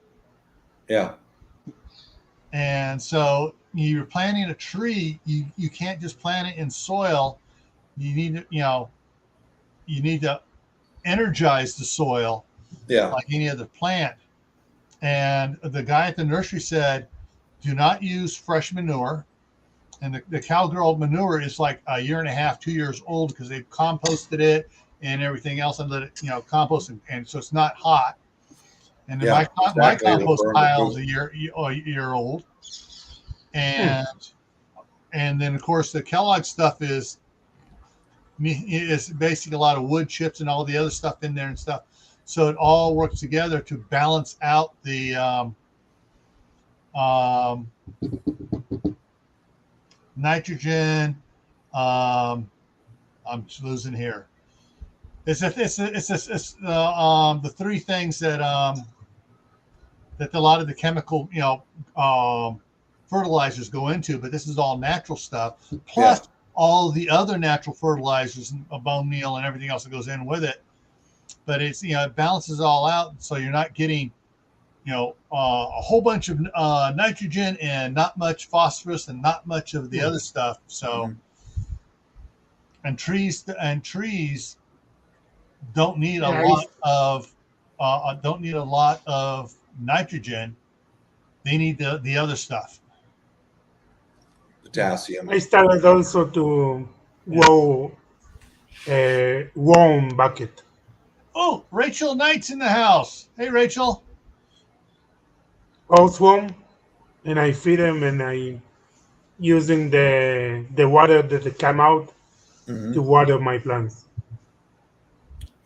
Yeah. And so you're planting a tree, you can't just plant it in soil. You need to, you need to energize the soil, like any other plant. And the guy at the nursery said, do not use fresh manure. And the cowgirl manure is like a year and a half, 2 years old, because they've composted it and everything else and let it, compost, and so it's not hot. And then my compost pile is a year old, and then of course the Kellogg stuff is basically a lot of wood chips and all the other stuff in there and stuff. So it all works together to balance out the nitrogen. I'm losing here. It's the three things that that a lot of the chemical fertilizers go into, but this is all natural stuff. Plus all the other natural fertilizers and bone meal and everything else that goes in with it. But it's it balances all out, so you're not getting a whole bunch of nitrogen and not much phosphorus and not much of the other stuff. So and trees don't need a lot of nitrogen. They need the other stuff. Potassium. I started also to grow a worm bucket. Oh, Rachel Knight's in the house. Hey, Rachel. Worm, and I feed them, and I using the water that come out to water my plants.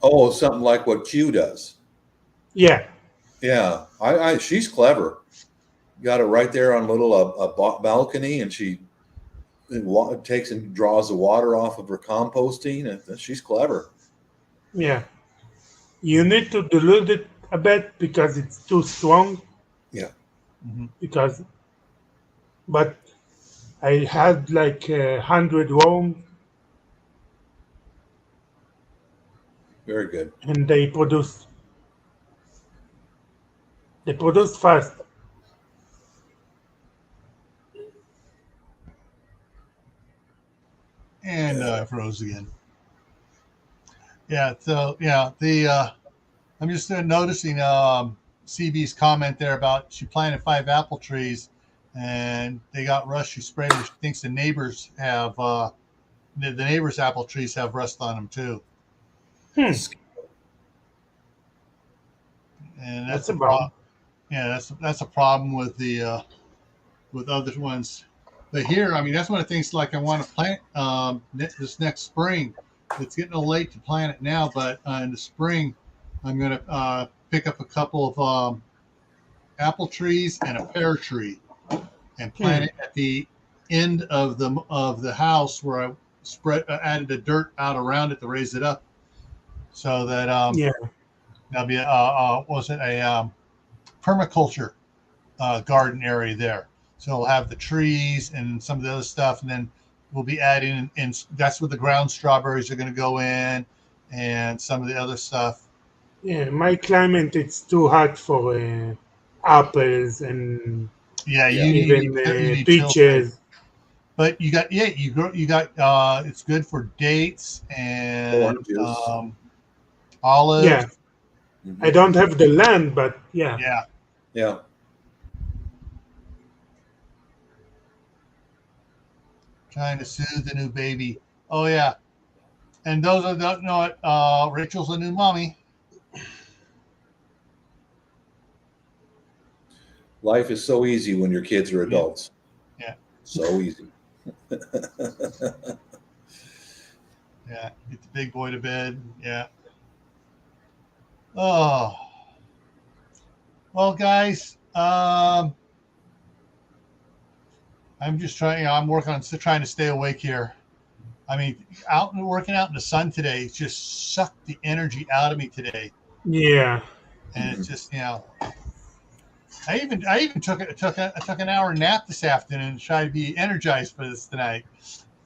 Oh, something like what Q does. Yeah. Yeah. She's clever. Got it right there on a little balcony, and she takes and draws the water off of her composting, and she's clever. Yeah. You need to dilute it a bit because it's too strong. Yeah. But I had like 100 worms. Very good. And they produce fast. And froze again. Yeah. So I'm just noticing CB's comment there about she planted 5 apple trees and they got rust. She sprayed it. She thinks the neighbors have the neighbors' apple trees have rust on them too. And that's a problem. Yeah, that's a problem with the with other ones. But here, I mean, that's one of the things like I want to plant this next spring. It's getting a little late to plant it now, but in the spring, I'm going to pick up a couple of apple trees and a pear tree and plant it at the end of the house where I added the dirt out around it to raise it up, so that that'll be a permaculture garden area there. So it'll have the trees and some of the other stuff, and then we'll be adding, and that's where the ground strawberries are going to go in, and some of the other stuff. Yeah, my climate it's too hot for apples and Yeah, Yeah. you even need peaches. but you got it's good for dates and Oranges. olives. Yeah, I don't have the land, but yeah. Yeah. Yeah. Trying to soothe the new baby. Oh yeah. And those that don't know it, Rachel's a new mommy. Life is so easy when your kids are adults. Yeah. So easy. Yeah. Get the big boy to bed. Yeah. Oh. Well, guys, I'm just trying. I'm working on trying to stay awake here. I mean, out and working out in the sun today just sucked the energy out of me today, Yeah. and it's just I even took an hour nap this afternoon to try to be energized for this tonight.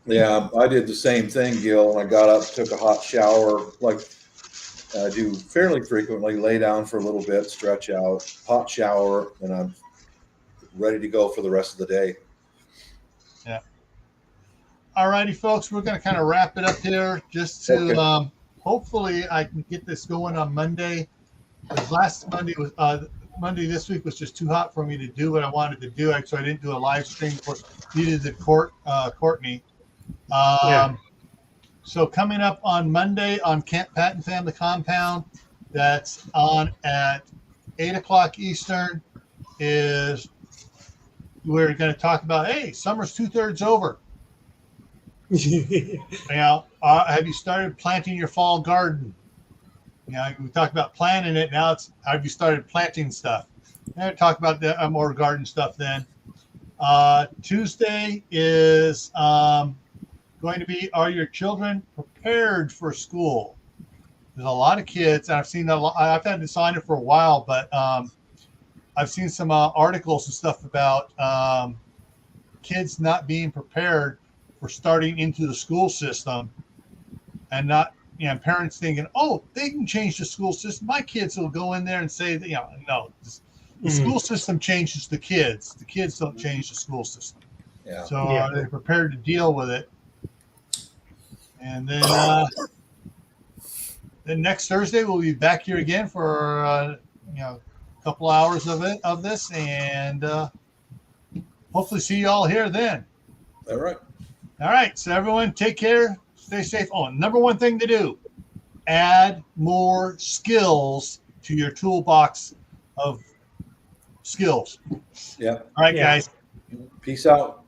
Yeah, I did the same thing, Gil. I got up, took a hot shower, like I do fairly frequently, lay down for a little bit, stretch out, hot shower, and I'm ready to go for the rest of the day. Yeah. All righty, folks, we're going to kind of wrap it up here just to hopefully I can get this going on Monday. Because last Monday was Monday this week was just too hot for me to do what I wanted to do, so I didn't do a live stream. Of course, neither did Courtney. So coming up on Monday on Camp Patton Family Compound, that's on at 8:00 Eastern. Is we're going to talk about summer's 2/3 over. Now, have you started planting your fall garden? We talked about planting it. Now it's have you started planting stuff? And talk about the more garden stuff then. Tuesday is going to be Are Your Children Prepared for School? There's a lot of kids, and I've seen I've had to sign it for a while, but I've seen some articles and stuff about kids not being prepared for starting into the school system, and not parents thinking, oh, they can change the school system. My kids will go in there and say that no, the school system changes the kids. The kids don't change the school system. Yeah. So are they prepared to deal with it? And then next Thursday we'll be back here again for a couple hours of this, and hopefully see you all here then. All right. All right. So everyone, take care. Stay safe. Oh, number one thing to do: add more skills to your toolbox of skills. Yeah. All right, guys. Peace out.